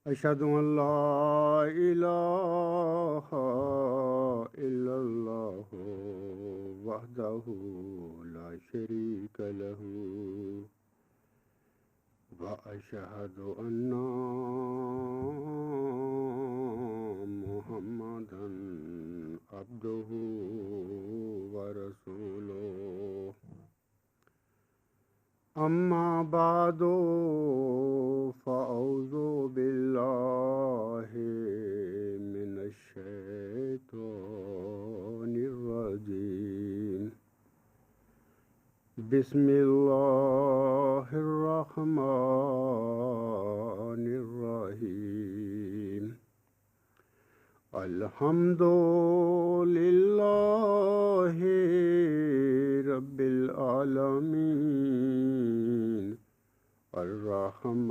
أشهد أن لا إله إلا الله وحده لا شريك له وأشهد أن محمدا عبده ورسوله أما بعد فأعوذ بالله من الشيطان الرجيم بسم الله الرحمن الرحيم الحمد لله رب العالمين الرحمن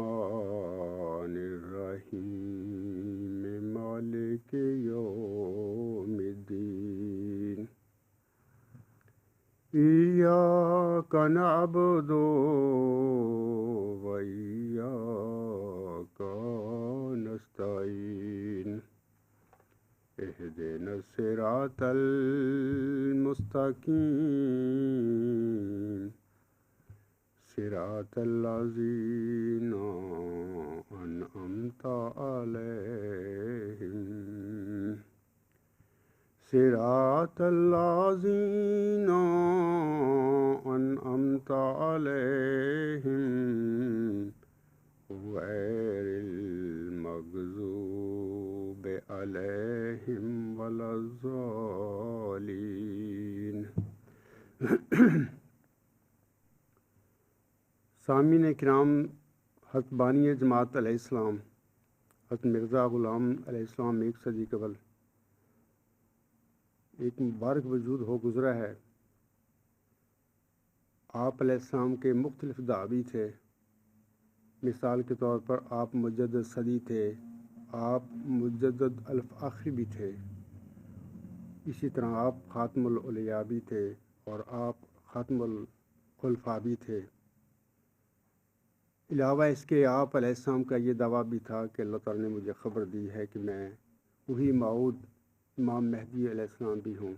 الرحيم مالك يوم الدين إياك نعبد وإياك نستعين اهدنا الصراط المستقيم صراط الذين أنعمت عليهم صراط الذين أنعمت عليهم غير المغضوب عليهم ولا الضالين سامعین کرام، حضرت بانی جماعت علیہ السلام حضرت مرزا غلام علیہ السلام ایک صدی قبل ایک مبارک وجود ہو گزرا ہے۔ آپ علیہ السلام کے مختلف دعوی تھے۔ مثال کے طور پر آپ مجدد صدی تھے، آپ مجدد الف آخری بھی تھے، اسی طرح آپ خاتم الاولیاء بھی تھے اور آپ خاتم الخلفاء بھی تھے۔ علاوہ اس کے آپ علیہ السلام کا یہ دعویٰ بھی تھا کہ اللہ تعالیٰ نے مجھے خبر دی ہے کہ میں وہی موعود امام مہدی علیہ السلام بھی ہوں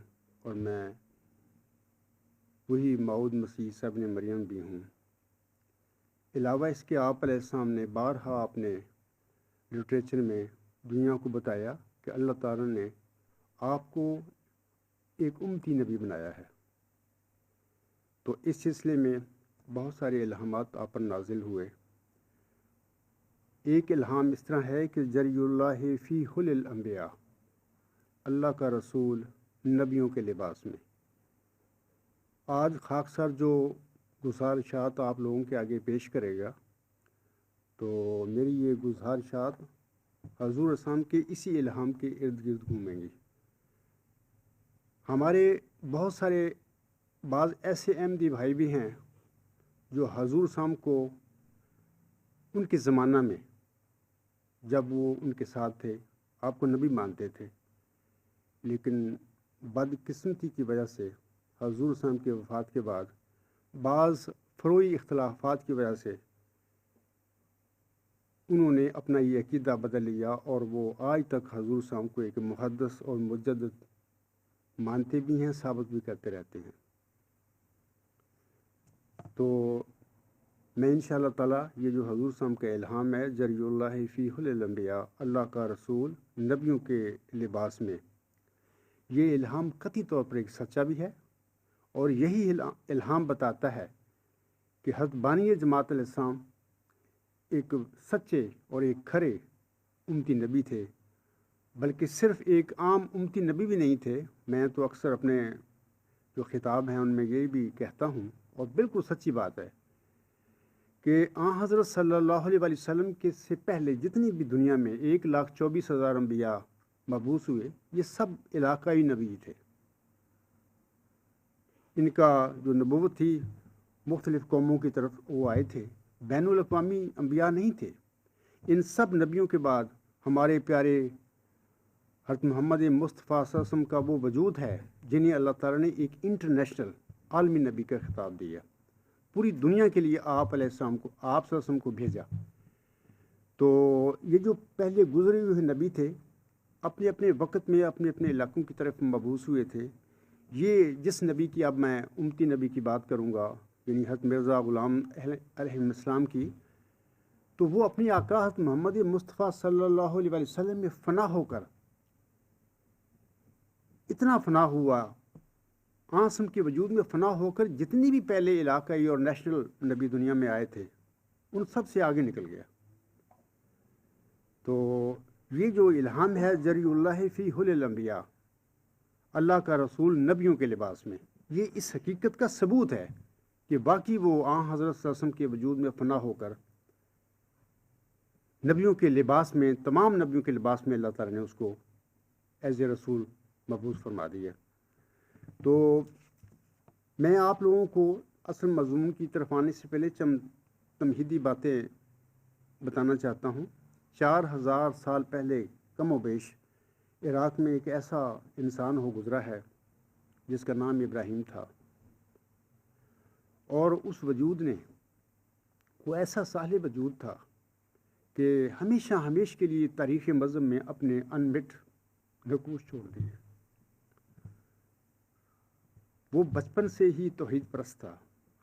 اور میں وہی موعود مسیح عیسیٰ ابن مریم بھی ہوں۔ علاوہ اس کے آپ علیہ السلام نے بارہا اپنے لٹریچر میں دنیا کو بتایا کہ اللہ تعالیٰ نے آپ کو ایک امتی نبی بنایا ہے۔ تو اس سلسلے میں بہت سارے الہامات آپ پر نازل ہوئے۔ ایک الہام اس طرح ہے کہ جری اللہ فی حل الانبیاء، اللہ کا رسول نبیوں کے لباس میں۔ آج خاکسار جو گزارشات آپ لوگوں کے آگے پیش کرے گا، تو میری یہ گزارشات حضور اسلام کے اسی الہام کے ارد گرد گھومیں گی۔ ہمارے بہت سارے بعض ایسے احمدی بھائی بھی ہیں جو حضور اسلام کو ان کے زمانہ میں جب وہ ان کے ساتھ تھے آپ کو نبی مانتے تھے، لیکن بدقسمتی کی وجہ سے حضور اسلام کی وفات کے بعد بعض فروعی اختلافات کی وجہ سے انہوں نے اپنا یہ عقیدہ بدل لیا اور وہ آج تک حضور اسلام کو ایک محدث اور مجدد مانتے بھی ہیں، ثابت بھی کرتے رہتے ہیں۔ تو میں انشاءاللہ تعالیٰ یہ جو حضور صلی کا الہام ہے جری اللہ فی حل الانبیاء، اللہ کا رسول نبیوں کے لباس میں، یہ الہام قطعی طور پر ایک سچا بھی ہے، اور یہی الہام بتاتا ہے کہ حضرت بانی جماعت علیہ السلام ایک سچے اور ایک کھرے امتی نبی تھے، بلکہ صرف ایک عام امتی نبی بھی نہیں تھے۔ میں تو اکثر اپنے جو خطاب ہیں ان میں یہ بھی کہتا ہوں، اور بالکل سچی بات ہے، کہ حضرت صلی اللہ علیہ وسلم کے سے پہلے جتنی بھی دنیا میں 1,24,000 انبیاء مبعوث ہوئے، یہ سب علاقائی نبی تھے۔ ان کا جو نبوت تھی مختلف قوموں کی طرف وہ آئے تھے، بین الاقوامی انبیاء نہیں تھے۔ ان سب نبیوں کے بعد ہمارے پیارے حضرت محمد مصطفیٰ صلی اللہ علیہ وسلم کا وہ وجود ہے جنہیں اللہ تعالیٰ نے ایک انٹرنیشنل عالمی نبی کا خطاب دیا، پوری دنیا کے لیے آپ علیہ السلام کو، آپ صلی اللہ علیہ وسلم کو بھیجا۔ تو یہ جو پہلے گزرے ہوئے نبی تھے اپنے اپنے وقت میں اپنے اپنے علاقوں کی طرف مبعوث ہوئے تھے. یہ جس نبی کی اب میں امتی نبی کی بات کروں گا یعنی حضرت مرزا غلام علیہ السلام کی، تو وہ اپنی آقا حضرت محمد مصطفیٰ صلی اللہ علیہ وسلم میں فنا ہو کر اتنا فنا ہوا، آسم کے وجود میں فنا ہو کر جتنی بھی پہلے علاقائی اور نیشنل نبی دنیا میں آئے تھے ان سب سے آگے نکل گیا. تو یہ جو الہام ہے جری اللہ فی حل الانبیاء، اللہ کا رسول نبیوں کے لباس میں، یہ اس حقیقت کا ثبوت ہے کہ باقی وہ حضرت صلی اللہ علیہ وسلم کے وجود میں فنا ہو کر نبیوں کے لباس میں، تمام نبیوں کے لباس میں اللہ تعالیٰ نے اس کو ایز اے رسول مبعوث فرما دیا. تو میں آپ لوگوں کو اصل مضمون کی طرف آنے سے پہلے چند تمہیدی باتیں بتانا چاہتا ہوں. 4000 سال پہلے کم و بیش عراق میں ایک ایسا انسان ہو گزرا ہے جس کا نام ابراہیم تھا، اور اس وجود نے وہ ایسا صالح وجود تھا کہ ہمیشہ کے لیے تاریخ مذہب میں اپنے انمٹ نقوش چھوڑ دیے. وہ بچپن سے ہی توحید پرست تھا،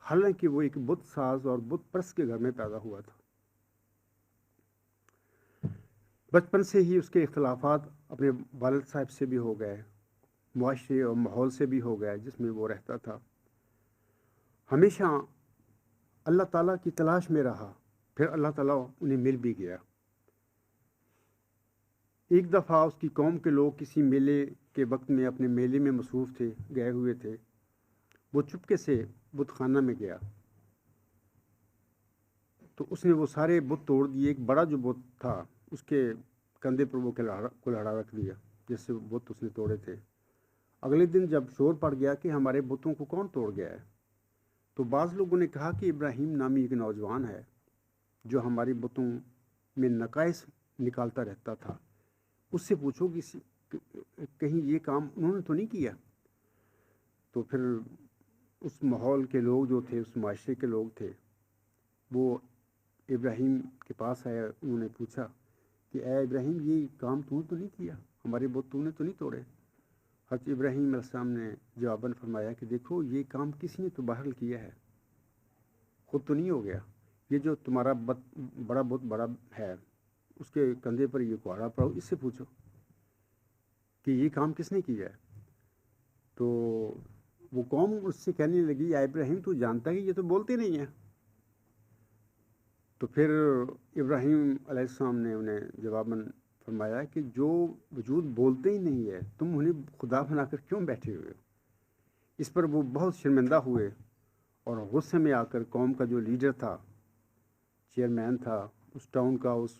حالانکہ وہ ایک بت ساز اور بت پرست کے گھر میں پیدا ہوا تھا. بچپن سے ہی اس کے اختلافات اپنے والد صاحب سے بھی ہو گئے، معاشرے اور ماحول سے بھی ہو گئے جس میں وہ رہتا تھا. ہمیشہ اللہ تعالیٰ کی تلاش میں رہا، پھر اللہ تعالیٰ انہیں مل بھی گیا. ایک دفعہ اس کی قوم کے لوگ کسی میلے کے وقت میں اپنے میلے میں مصروف تھے، گئے ہوئے تھے. وہ چپکے سے بت خانہ میں گیا تو اس نے وہ سارے بت توڑ دیے. ایک بڑا جو بت تھا اس کے کندھے پر وہ کلہاڑا رکھ دیا جس سے بت اس نے توڑے تھے. اگلے دن جب شور پڑ گیا کہ ہمارے بتوں کو کون توڑ گیا ہے، تو بعض لوگوں نے کہا کہ ابراہیم نامی ایک نوجوان ہے جو ہماری بتوں میں نقائص نکالتا رہتا تھا، اس سے پوچھو کہ کہیں یہ کام انہوں نے تو نہیں کیا. تو پھر اس ماحول کے لوگ جو تھے، اس معاشرے کے لوگ تھے، وہ ابراہیم کے پاس آئے. انہوں نے پوچھا کہ اے ابراہیم یہ کام تو نہیں کیا، ہمارے بت تو نے تو نہیں توڑے. حضرت ابراہیم علیہ السلام نے جواباً فرمایا کہ دیکھو یہ کام کسی نے تو بہرحال کیا ہے، خود تو نہیں ہو گیا. یہ جو تمہارا بڑا بت بڑا ہے اس کے کندھے پر یہ کہاڑا پڑا، اس سے پوچھو کہ یہ کام کس نے کیا ہے. تو وہ قوم اس سے کہنے لگی اے ابراہیم تو جانتا ہے کہ یہ تو بولتے نہیں ہیں. تو پھر ابراہیم علیہ السلام نے انہیں جواباً فرمایا کہ جو وجود بولتے ہی نہیں ہے تم انہیں خدا بنا کر کیوں بیٹھے ہوئے ہو. اس پر وہ بہت شرمندہ ہوئے اور غصے میں آ کر قوم کا جو لیڈر تھا، چیئرمین تھا اس ٹاؤن کا، اس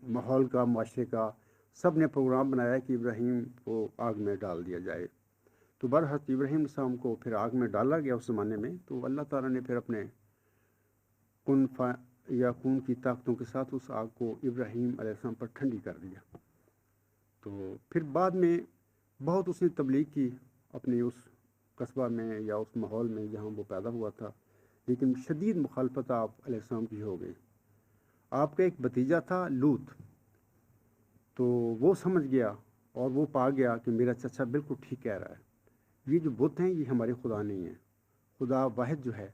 ماحول کا، معاشرے کا، سب نے پروگرام بنایا کہ ابراہیم کو آگ میں ڈال دیا جائے. تو برحق ابراہیم السلام کو پھر آگ میں ڈالا گیا اس زمانے میں. تو اللہ تعالیٰ نے پھر اپنے خون کی طاقتوں کے ساتھ اس آگ کو ابراہیم علیہ السلام پر ٹھنڈی کر دیا. تو پھر بعد میں بہت اس نے تبلیغ کی اپنے اس قصبہ میں یا اس ماحول میں جہاں وہ پیدا ہوا تھا، لیکن شدید مخالفت آپ علیہ السلام کی ہو گئی. آپ کا ایک بھتیجا تھا لوط، تو وہ سمجھ گیا اور وہ پا گیا کہ میرا چچا بالکل ٹھیک کہہ رہا ہے، یہ جو بت ہیں یہ ہمارے خدا نہیں ہیں، خدا واحد جو ہے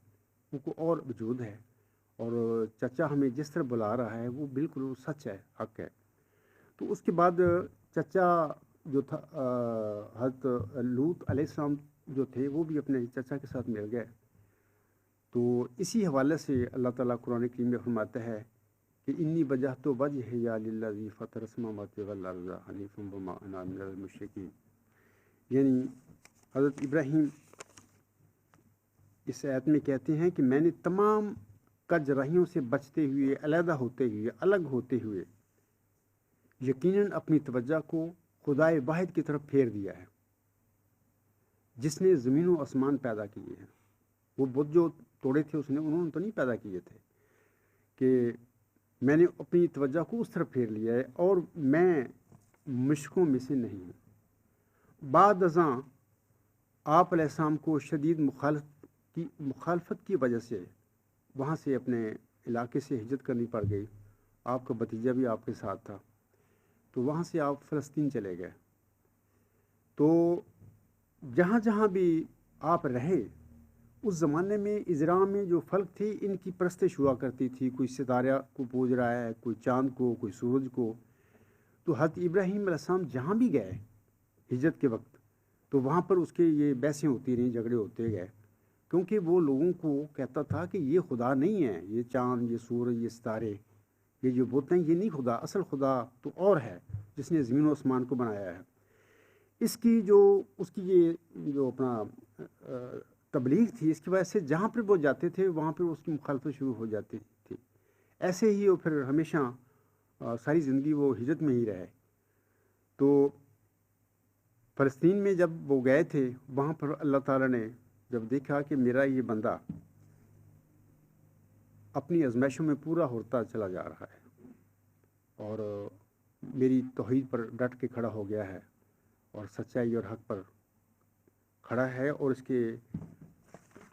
وہ کو اور وجود ہے، اور چچا ہمیں جس طرح بلا رہا ہے وہ بالکل سچ ہے، حق ہے. تو اس کے بعد چچا جو تھا حضرت لوط علیہ السلام جو تھے وہ بھی اپنے چچا کے ساتھ مل گئے. تو اسی حوالے سے اللہ تعالیٰ قرآن کریم میں فرماتا ہے کہ انی وجہت وجہی للذی فطر السماوات والارض حنیفا وما انا من المشرکین. یعنی حضرت ابراہیم اس آیت میں کہتے ہیں کہ میں نے تمام کجراہیوں سے بچتے ہوئے، علیحدہ ہوتے ہوئے، الگ ہوتے ہوئے یقیناً اپنی توجہ کو خدائے واحد کی طرف پھیر دیا ہے جس نے زمین و آسمان پیدا کیے ہیں. وہ بت جو توڑے تھے انہوں نے تو نہیں پیدا کیے تھے، کہ میں نے اپنی توجہ کو اس طرف پھیر لیا ہے اور میں مشرکوں میں سے نہیں ہوں. بعد ازاں آپ علیہ السلام کو شدید مخالفت کی وجہ سے وہاں سے اپنے علاقے سے ہجرت کرنی پڑ گئی. آپ کا بھتیجا بھی آپ کے ساتھ تھا، تو وہاں سے آپ فلسطین چلے گئے۔ تو جہاں جہاں بھی آپ رہے اس زمانے میں اجراء میں جو فلک تھی ان کی پرستش ہوا کرتی تھی، کوئی ستارہ کو پوج رہا ہے، کوئی چاند کو، کوئی سورج کو۔ تو حضرت ابراہیم علیہ السلام جہاں بھی گئے ہجرت کے وقت، تو وہاں پر اس کے یہ بحثیں ہوتی رہیں، جھگڑے ہوتے گئے، کیونکہ وہ لوگوں کو کہتا تھا کہ یہ خدا نہیں ہے، یہ چاند، یہ سورج، یہ ستارے، یہ جو بت ہیں یہ نہیں خدا، اصل خدا تو اور ہے جس نے زمین و آسمان کو بنایا ہے۔ اس کی یہ جو اپنا تبلیغ تھی، اس کی وجہ سے جہاں پر وہ جاتے تھے وہاں پر اس کی مخالفت شروع ہو جاتی تھی۔ ایسے ہی وہ پھر ہمیشہ ساری زندگی وہ ہجرت میں ہی رہے۔ تو فلسطین میں جب وہ گئے تھے وہاں پر اللہ تعالیٰ نے جب دیکھا کہ میرا یہ بندہ اپنی آزمائشوں میں پورا ہوتا چلا جا رہا ہے اور میری توحید پر ڈٹ کے کھڑا ہو گیا ہے اور سچائی اور حق پر کھڑا ہے اور اس کے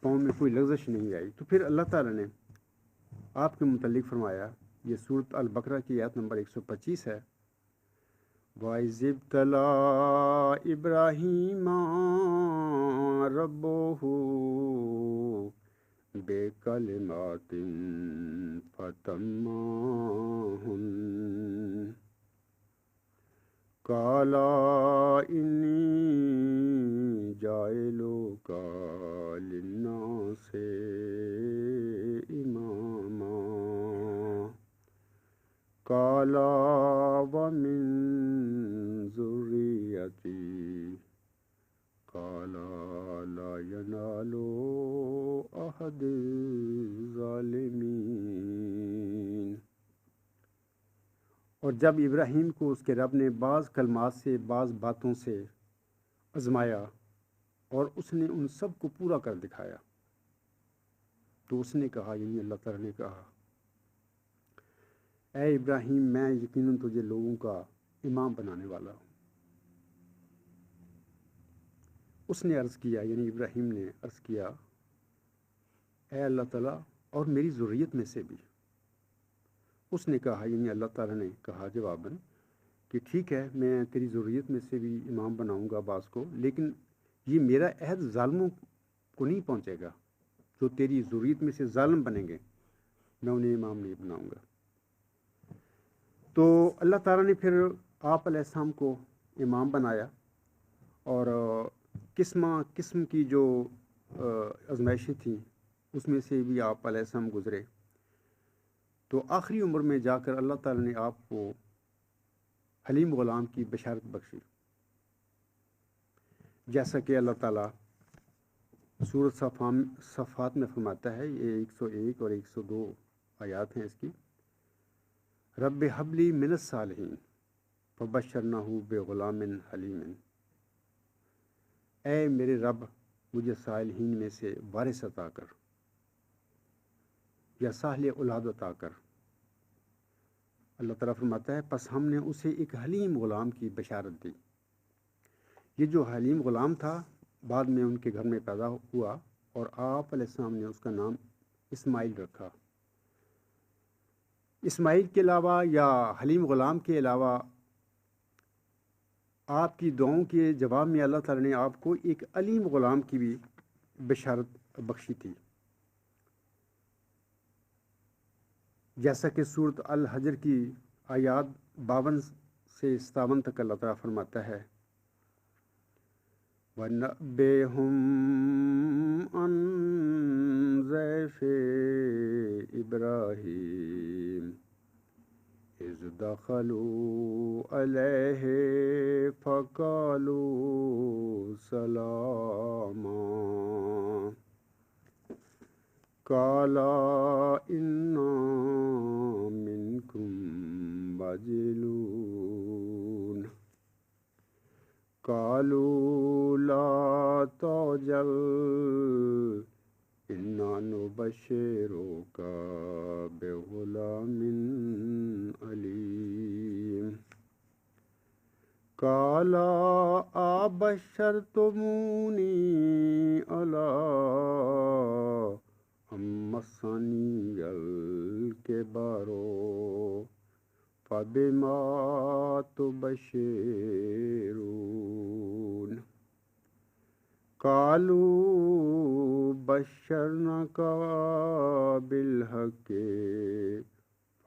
پاؤں میں کوئی لغزش نہیں آئی، تو پھر اللہ تعالیٰ نے آپ کے متعلق فرمایا، یہ سورۃ البقرہ کی آیت نمبر 125 ہے، وَإِذِ ابْتَلَىٰ إِبْرَاهِيمَ رَبُّهُ بِكَلِمَاتٍ فَأَتَمَّهُنَّ قَالَ إِنِّي جَاعِلُكَ لِلنَّاسِ إِمَامًا قَالَ وَمِن ذُرِّيَّتِي قَالَ لَا يَنَالُ عَهْدِ الظَّالِمِينَ۔ اور جب ابراہیم کو اس کے رب نے بعض کلمات سے، بعض باتوں سے آزمایا اور اس نے ان سب کو پورا کر دکھایا، تو اس نے کہا، یعنی اللہ تعالیٰ نے کہا، اے ابراہیم میں یقیناً تجھے لوگوں کا امام بنانے والا ہوں۔ اس نے عرض کیا، یعنی ابراہیم نے عرض کیا، اے اللہ تعالیٰ اور میری ذریت میں سے بھی۔ اس نے کہا، یعنی اللہ تعالیٰ نے کہا جواباً کہ ٹھیک ہے میں تیری ذریت میں سے بھی امام بناؤں گا بعض کو، لیکن یہ میرا عہد ظالموں کو نہیں پہنچے گا، جو تیری ذریت میں سے ظالم بنیں گے میں انہیں امام نہیں بناؤں گا۔ تو اللہ تعالیٰ نے پھر آپ علیہ السلام کو امام بنایا اور قسم کی جو آزمائشیں تھیں اس میں سے بھی آپ علیہ السلام گزرے۔ تو آخری عمر میں جا کر اللہ تعالیٰ نے آپ کو حلیم غلام کی بشارت بخشی، جیسا کہ اللہ تعالیٰ سورۃ صفات میں فرماتا ہے، یہ 101 اور 102 آیات ہیں اس کی، رب ہب لی من الصالحین فبشرناہ بغلام حلیم، اے میرے رب مجھے صالحین میں سے وارث عطا کر یا صالح اولاد عطا کر۔ اللہ تعالیٰ فرماتا ہے پس ہم نے اسے ایک حلیم غلام کی بشارت دی۔ یہ جو حلیم غلام تھا بعد میں ان کے گھر میں پیدا ہوا اور آپ علیہ السلام نے اس کا نام اسماعیل رکھا۔ اسماعیل کے علاوہ یا حلیم غلام کے علاوہ آپ کی دعاؤں کے جواب میں اللہ تعالیٰ نے آپ کو ایک علیم غلام کی بھی بشارت بخشی تھی، جیسا کہ سورۃ الحجر کی آیات 52 سے 57 تک اللہ تعالیٰ فرماتا ہے، وَنَبِّئْهُمْ عَنْ ضَيْفِ إِبْرَاهِيمَ إِذْ دَخَلُوا عَلَيْهِ فَقَالُوا سَلَامًا قَالَ إِنَّا مِنْكُمْ وَجِلُونَ قَالُوا لَا تَوْجَلْ إِنَّا نُبَشِّرُكَ بِغُلَامٍ عَلِيمٍ قَالَ أَبَشَّرْتُمُونِي عَلَىٰ أَن مَّسَّنِيَ الْكِبَرُ فبما تبشرون قالوا بشرناك بالحق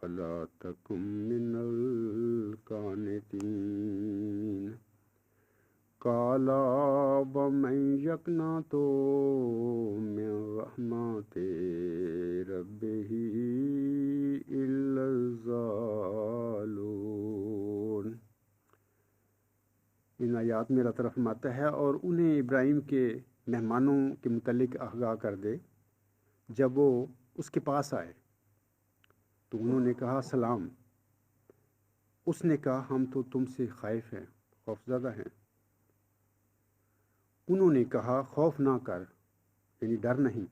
فلا تكن من القانتين قال ومن يقنط من رحمة ربه إلا الضالون۔ ان آیات میں اللہ تعالیٰ فرماتا ہے اور انہیں ابراہیم کے مہمانوں کے متعلق آگاہ کر دے جب وہ اس کے پاس آئے تو انہوں نے کہا سلام۔ اس نے کہا ہم تو تم سے خائف ہیں، خوفزدہ ہیں۔ انہوں نے کہا خوف نہ کر، یعنی ڈر نہیں،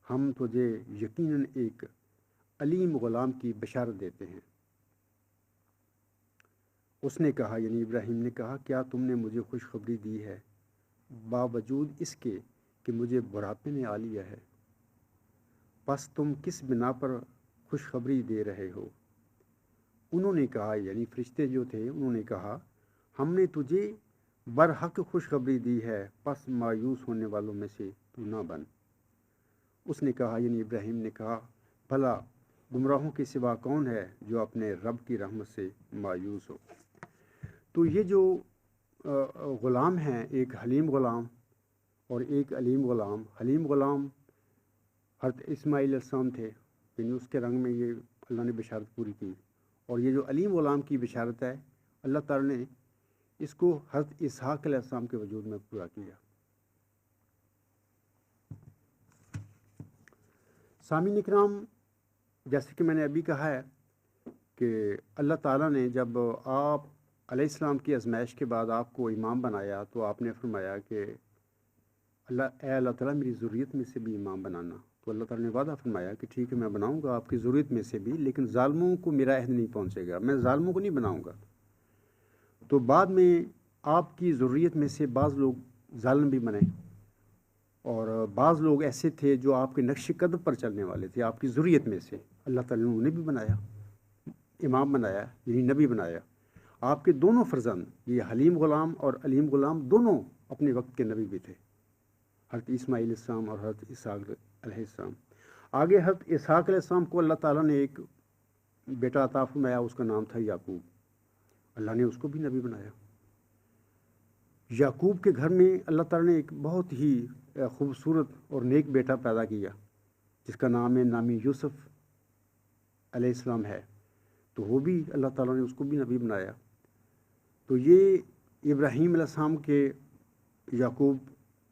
ہم تجھے یقیناً ایک علیم غلام کی بشارت دیتے ہیں۔ اس نے کہا، یعنی ابراہیم نے کہا کیا تم نے مجھے خوشخبری دی ہے باوجود اس کے کہ مجھے بڑھاپے نے آ لیا ہے؟ پس تم کس بنا پر خوشخبری دے رہے ہو؟ انہوں نے کہا، یعنی فرشتے جو تھے انہوں نے کہا ہم نے تجھے برحق خوشخبری دی ہے، پس مایوس ہونے والوں میں سے تو نہ بن۔ اس نے کہا، یعنی ابراہیم نے کہا بھلا گمراہوں کے سوا کون ہے جو اپنے رب کی رحمت سے مایوس ہو؟ تو یہ جو غلام ہیں، ایک حلیم غلام اور ایک علیم غلام۔ حلیم غلام حضرت اسماعیل علیہ السلام تھے، یعنی اس کے رنگ میں یہ اللہ نے بشارت پوری کی، اور یہ جو علیم غلام کی بشارت ہے اللہ تعالیٰ نے اس کو حضرت اسحاق علیہ السلام کے وجود میں پورا کیا۔ سامعین اکرام، جیسے کہ میں نے ابھی کہا ہے کہ اللہ تعالیٰ نے جب آپ علیہ السلام کی آزمائش کے بعد آپ کو امام بنایا تو آپ نے فرمایا کہ اللہ تعالیٰ میری ذریت میں سے بھی امام بنانا۔ تو اللہ تعالیٰ نے وعدہ فرمایا کہ ٹھیک ہے میں بناؤں گا آپ کی ذریت میں سے بھی، لیکن ظالموں کو میرا عہد نہیں پہنچے گا، میں ظالموں کو نہیں بناؤں گا۔ تو بعد میں آپ کی ذریت میں سے بعض لوگ ظالم بھی بنے، اور بعض لوگ ایسے تھے جو آپ کے نقش قدم پر چلنے والے تھے، آپ کی ذریت میں سے اللہ تعالیٰ نے انہیں بھی بنایا، امام بنایا، یعنی نبی بنایا۔ آپ کے دونوں فرزند، یہ حلیم غلام اور علیم غلام، دونوں اپنے وقت کے نبی بھی تھے، حضرت اسماعیل علیہ السلام اور حضرت اسحاق علیہ السلام۔ آگے حضرت اسحاق علیہ السلام کو اللہ تعالیٰ نے ایک بیٹا عطا فرمایا، اس کا نام تھا یعقوب۔ اللہ نے اس کو بھی نبی بنایا۔ یعقوب کے گھر میں اللہ تعالیٰ نے ایک بہت ہی خوبصورت اور نیک بیٹا پیدا کیا جس کا نام یوسف علیہ السلام ہے، تو وہ بھی اللہ تعالیٰ نے اس کو بھی نبی بنایا۔ تو یہ ابراہیم علیہ السلام کے یعقوب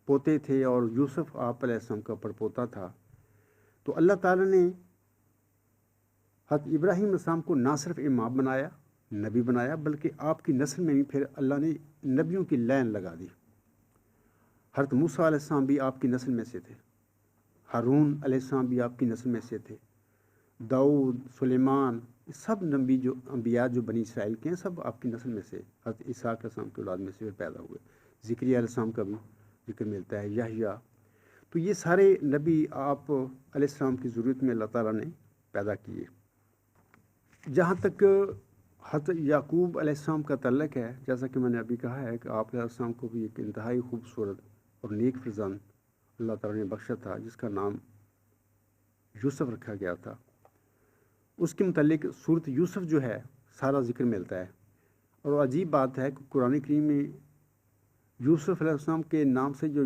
پوتے تھے اور یوسف آپ علیہ السلام کا پڑپوتا تھا۔ تو اللہ تعالیٰ نے حضرت ابراہیم علیہ السلام کو نہ صرف امام بنایا، نبی بنایا، بلکہ آپ کی نسل میں بھی پھر اللہ نے نبیوں کی لائن لگا دی۔ حضرت موسیٰ علیہ السلام بھی آپ کی نسل میں سے تھے، ہارون علیہ السلام بھی آپ کی نسل میں سے تھے، داؤد، سلیمان، سب نبی جو انبیاء جو بنی اسرائیل کے ہیں سب آپ کی نسل میں سے، حضرت اسحاق علیہ السلام کی اولاد میں سے پیدا ہوئے۔ زکریا علیہ السلام کا بھی ذکر ملتا ہے، یحییٰ۔ تو یہ سارے نبی آپ علیہ السلام کی ذریت میں اللہ تعالیٰ نے پیدا کیے۔ جہاں تک حضرت یعقوب علیہ السلام کا تعلق ہے، جیسا کہ میں نے ابھی کہا ہے کہ آپ علیہ السلام کو بھی ایک انتہائی خوبصورت اور نیک فرزند اللہ تعالیٰ نے بخشا تھا جس کا نام یوسف رکھا گیا تھا۔ اس کے متعلق سورۃ یوسف جو ہے سارا ذکر ملتا ہے، اور عجیب بات ہے کہ قرآن کریم میں یوسف علیہ السلام کے نام سے جو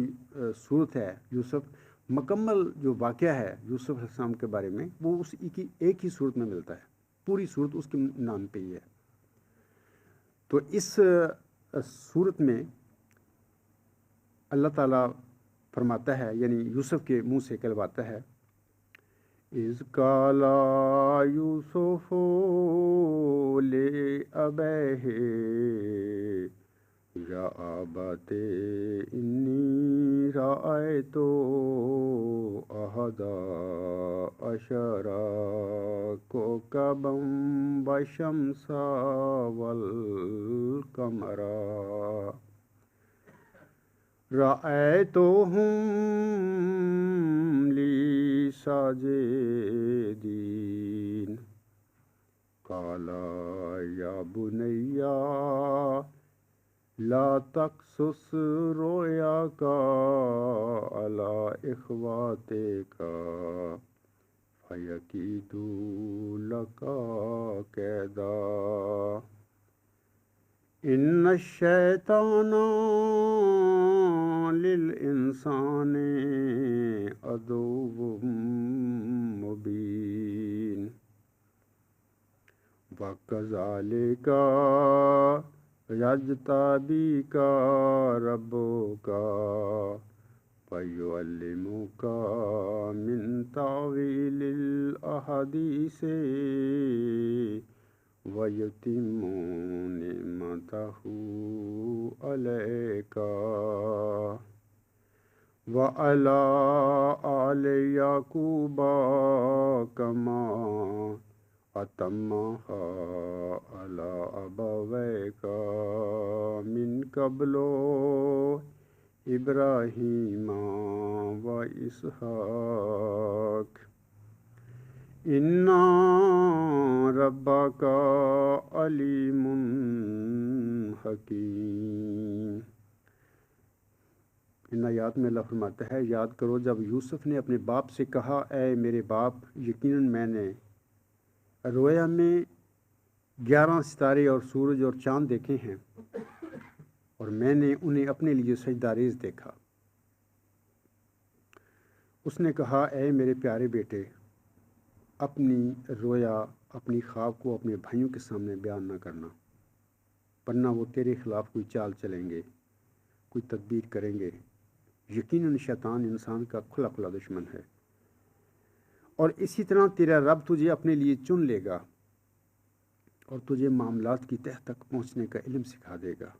سورت ہے یوسف، مکمل جو واقعہ ہے یوسف علیہ السلام کے بارے میں وہ اس کی ایک ہی صورت میں ملتا ہے، پوری صورت اس کے نام پہ ہی ہے۔ تو اس صورت میں اللہ تعالیٰ فرماتا ہے، یعنی یوسف کے منہ سے کہلواتا ہے، اِذْ قَالَ يُوسُفُ لِأَبِيهِ يَا أَبَتِ إِنِّي رَأَيْتُ أَحَدَ عَشَرَ كَوْكَبًا وَالشَّمْسَ وَالْقَمَرَ رَأَيْتُهُمْ لِي سَاجِدِينَ قالا یا بنیا لا تقصص رؤیاک علی اخواتک فیکیدوا لک کیدا ان الشیطان للانسان عدو مبین وَكَذَلِكَ يَجْتَبِيكَ رَبُّكَ فَيُعَلِّمُكَ مِن تَأْوِيلِ الْأَحَادِيثِ وَيُتِمُّ نِعْمَتَهُ عَلَيْكَ وَعَلَى آلِ يَعْقُوبَ كَمَا أَتَمَّهَا عَلَى أَبَوَيْكَ مِن قَبْلُ إِبْرَاهِيمَ وَإِسْحَاقَ إِنَّ رَبَّكَ عَلِيمٌ حَكِيمٌ۔ ان آیات میں اللہ فرماتا ہے، یاد کرو جب یوسف نے اپنے باپ سے کہا، اے میرے باپ، یقیناً میں نے رویا میں 11 ستارے اور سورج اور چاند دیکھے ہیں، اور میں نے انہیں اپنے لیے سجدہ ریز دیکھا۔ اس نے کہا، اے میرے پیارے بیٹے، اپنی رویا، اپنی خواب کو اپنے بھائیوں کے سامنے بیان نہ کرنا، ورنہ وہ تیرے خلاف کوئی چال چلیں گے، کوئی تدبیر کریں گے۔ یقیناً شیطان انسان کا کھلا کھلا دشمن ہے، اور اسی طرح تیرا رب تجھے اپنے لیے چن لے گا اور تجھے معاملات کی تہ تک پہنچنے کا علم سکھا دے گا،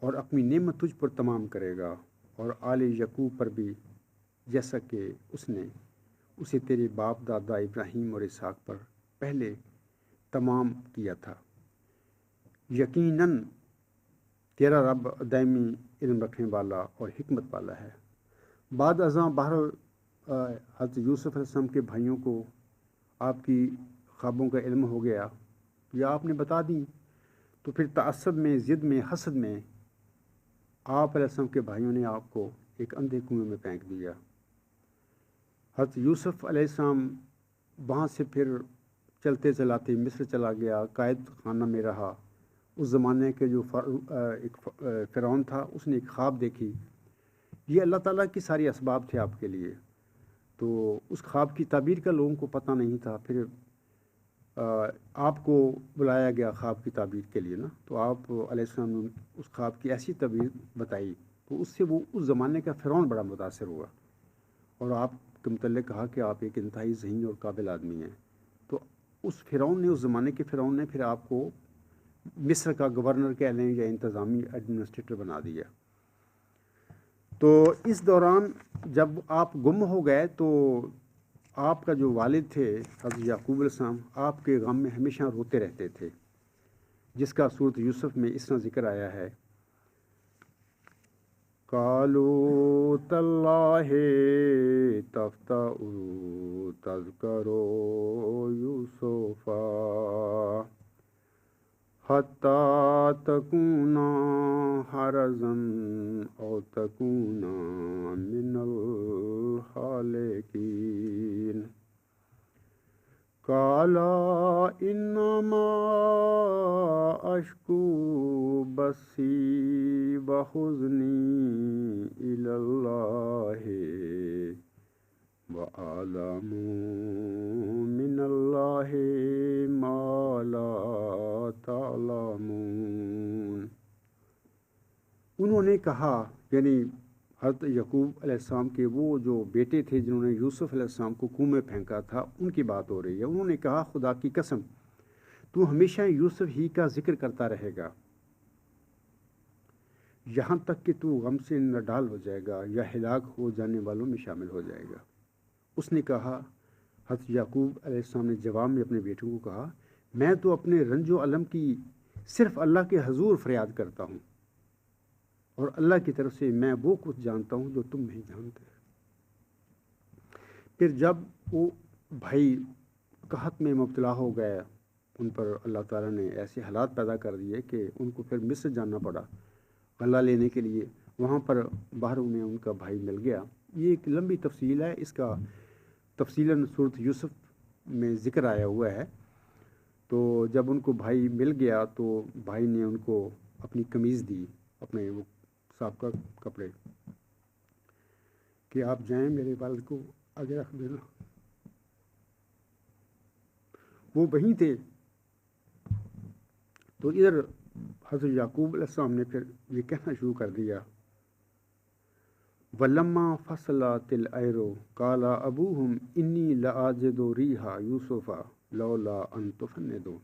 اور اپنی نعمت تجھ پر تمام کرے گا، اور آل یعقوب پر بھی، جیسا کہ اس نے اسے تیرے باپ دادا ابراہیم اور اسحاق پر پہلے تمام کیا تھا۔ یقیناً تیرا رب دائمی علم رکھنے والا اور حکمت والا ہے۔ بعد ازاں حضرت یوسف علیہ السلام کے بھائیوں کو آپ کی خوابوں کا علم ہو گیا یا آپ نے بتا دیں، تو پھر تعصب میں، ضد میں، حسد میں آپ علیہ السلام کے بھائیوں نے آپ کو ایک اندھے کنویں میں پھینک دیا۔ حضرت یوسف علیہ السلام وہاں سے پھر چلتے چلاتے مصر چلا گیا، قائد خانہ میں رہا۔ اس زمانے کے جو ایک فرعون تھا، اس نے ایک خواب دیکھی۔ یہ اللہ تعالیٰ کی ساری اسباب تھے آپ کے لیے، تو اس خواب کی تعبیر کا لوگوں کو پتہ نہیں تھا۔ پھر آپ کو بلایا گیا خواب کی تعبیر کے لیے نا، تو آپ علیہ السلام نے اس خواب کی ایسی تعبیر بتائی، تو اس سے وہ اس زمانے کا فرعون بڑا متاثر ہوا، اور آپ کے متعلق کہا کہ آپ ایک انتہائی ذہین اور قابل آدمی ہیں۔ تو اس فرعون نے، اس زمانے کے فرعون نے پھر آپ کو مصر کا گورنر کہہ لیں یا انتظامی ایڈمنسٹریٹر بنا دیا۔ تو اس دوران جب آپ گم ہو گئے، تو آپ کا جو والد تھے حضرت یعقوب علیہ السلام، آپ کے غم میں ہمیشہ روتے رہتے تھے، جس کا سورۃ یوسف میں اس طرح ذکر آیا ہے، قالوا تاللہ تفتأ تذکر یوسف حتی تکون حرزا او تکون من الحالکین قال انما اشکو بثی وحزنی الی اللہ وَأَعْلَمُ مِنَ اللَّهِ مَا لَا تَعْلَمُونَ۔ انہوں نے کہا، یعنی حضرت یعقوب علیہ السلام کے وہ جو بیٹے تھے جنہوں نے یوسف علیہ السلام کو کنویں میں پھینکا تھا، ان کی بات ہو رہی ہے۔ انہوں نے کہا، خدا کی قسم، تو ہمیشہ یوسف ہی کا ذکر کرتا رہے گا یہاں تک کہ تو غم سے نڈال ہو جائے گا یا ہلاک ہو جانے والوں میں شامل ہو جائے گا۔ اس نے کہا، حضرت یعقوب علیہ السلام نے جواب میں اپنے بیٹوں کو کہا، میں تو اپنے رنج و الم کی صرف اللہ کے حضور فریاد کرتا ہوں، اور اللہ کی طرف سے میں وہ کچھ جانتا ہوں جو تم نہیں جانتے۔ پھر جب وہ بھائی قحط میں مبتلا ہو گئے، ان پر اللہ تعالیٰ نے ایسے حالات پیدا کر دیے کہ ان کو پھر مصر جانا پڑا غلہ لینے کے لیے۔ وہاں پر باہر انہیں ان کا بھائی مل گیا۔ یہ ایک لمبی تفصیل ہے، اس کا تفصیلاً سورۃ یوسف میں ذکر آیا ہوا ہے۔ تو جب ان کو بھائی مل گیا تو بھائی نے ان کو اپنی قمیض دی، اپنے وہ سابقہ کپڑے، کہ آپ جائیں میرے والد کو آگے رکھ دینا۔ وہ وہیں تھے۔ تو ادھر حضرت یعقوب علیہ السلام نے پھر یہ کہنا شروع کر دیا، وَلَمَّا فَصَلَتِ الْعِيرُ قَالَ أَبُوهُمْ إِنِّي لَأَجِدُ رِيحَ يُوسُفَ لَوْلَا أَن تُفَنِّدُونِ۔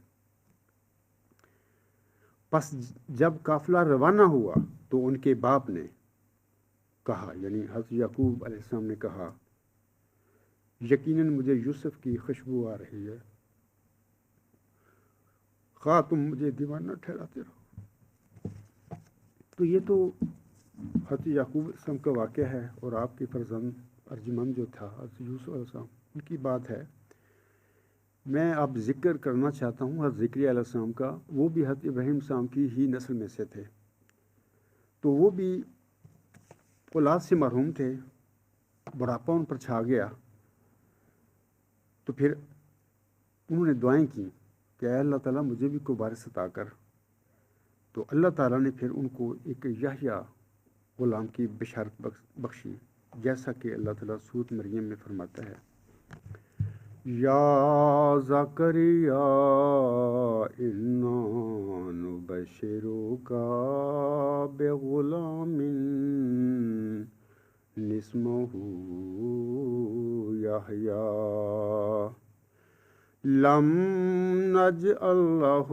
پس جب قافلہ روانہ ہوا تو ان کے باپ نے کہا، یعنی حضرت یعقوب علیہ السلام نے کہا، یقیناً مجھے یوسف کی خوشبو آ رہی ہے، خواہ تم مجھے دیوانہ ٹھہراتے رہو۔ تو یہ تو حضرت یعقوب علیہ السلام کا واقعہ ہے، اور آپ کے فرزند ارجمند جو تھا حضرت یوسف علیہ السلام، ان کی بات ہے۔ میں اب ذکر کرنا چاہتا ہوں حضرت زکریا علیہ السلام کا۔ وہ بھی حضرت ابراہیم السلام کی ہی نسل میں سے تھے، تو وہ بھی اولاد سے محروم تھے، بڑھاپا ان پر چھا گیا۔ تو پھر انہوں نے دعائیں کی کہ اے اللہ تعالیٰ مجھے بھی کوئی وارث عطا کر۔ تو اللہ تعالیٰ نے پھر ان کو ایک یحییٰ غلام کی بشارت بخشی، جیسا کہ اللہ تعالیٰ سورۃ مریم میں فرماتا ہے، یا زکریا انا نبشرک بغلام اسمہ یحییٰ لم نجعل لہ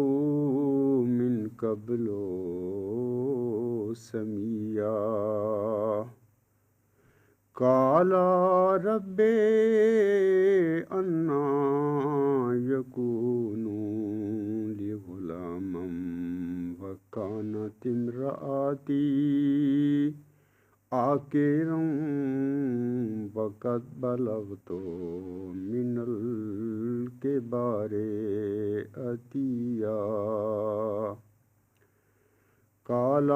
من قبل سمیہ قال رب انا یکون لی غلام وکانت امرأتی عاقرا وقد بلغت من الکبر عتیا قال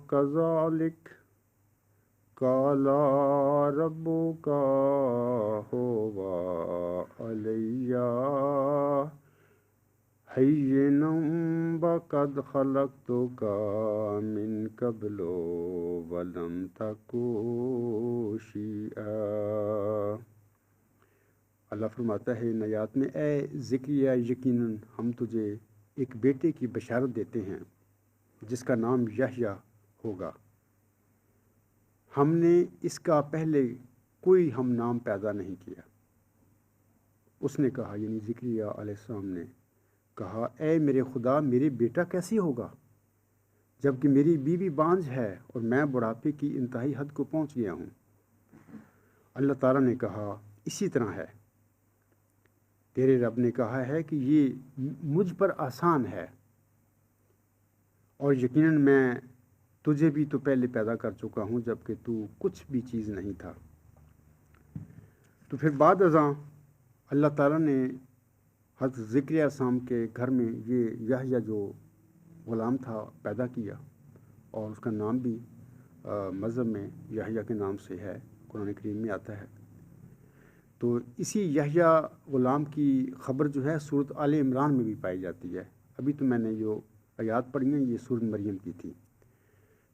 کذلک قال ربک هو علی ہین وقد خلقتک من قبل ولم تک شیئا۔ اللہ فرماتا ہے نایات میں، اے زکریا یقیناً ہم تجھے ایک بیٹے کی بشارت دیتے ہیں جس کا نام یحییٰ ہوگا۔ ہم نے اس کا پہلے کوئی ہم نام پیدا نہیں کیا۔ اس نے کہا، یعنی زکریا علیہ السلام نے کہا، اے میرے خدا، میرے بیٹا کیسے ہوگا جب کہ میری بیوی بانجھ ہے اور میں بڑھاپے کی انتہائی حد کو پہنچ گیا ہوں۔ اللہ تعالیٰ نے کہا، اسی طرح ہے، تیرے رب نے کہا ہے کہ یہ مجھ پر آسان ہے، اور یقیناً میں تجھے بھی تو پہلے پیدا کر چکا ہوں جب کہ تو کچھ بھی چیز نہیں تھا۔ تو پھر بعد ازاں اللہ تعالیٰ نے حضرت زکریا السلام کے گھر میں یہ یحییٰ جو غلام تھا پیدا کیا، اور اس کا نام بھی مذہب میں یحییٰ کے نام سے ہے، قرآن کریم میں آتا ہے۔ تو اسی یحییٰ غلام کی خبر جو ہے سورۃ آل عمران میں بھی پائی جاتی ہے۔ ابھی تو میں نے جو آیات پڑھی ہیں یہ سورۃ مریم کی تھی،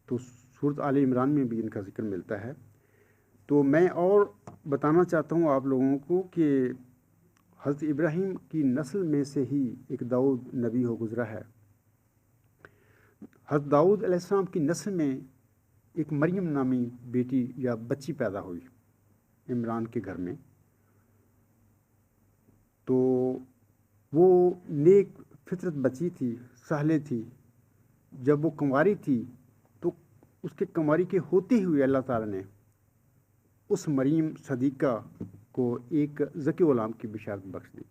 تو سورۃ آل عمران میں بھی ان کا ذکر ملتا ہے۔ تو میں اور بتانا چاہتا ہوں آپ لوگوں کو کہ حضرت ابراہیم کی نسل میں سے ہی ایک داؤد نبی ہو گزرا ہے۔ حضرت داؤد علیہ السلام کی نسل میں ایک مریم نامی بیٹی یا بچی پیدا ہوئی عمران کے گھر میں۔ تو وہ نیک فطرت بچی تھی، سہلے تھی۔ جب وہ کنواری تھی تو اس کے کنواری کے ہوتے ہوئے اللہ تعالیٰ نے اس مریم صدیقہ کو ایک ذکی غلام کی بشارت بخش دی۔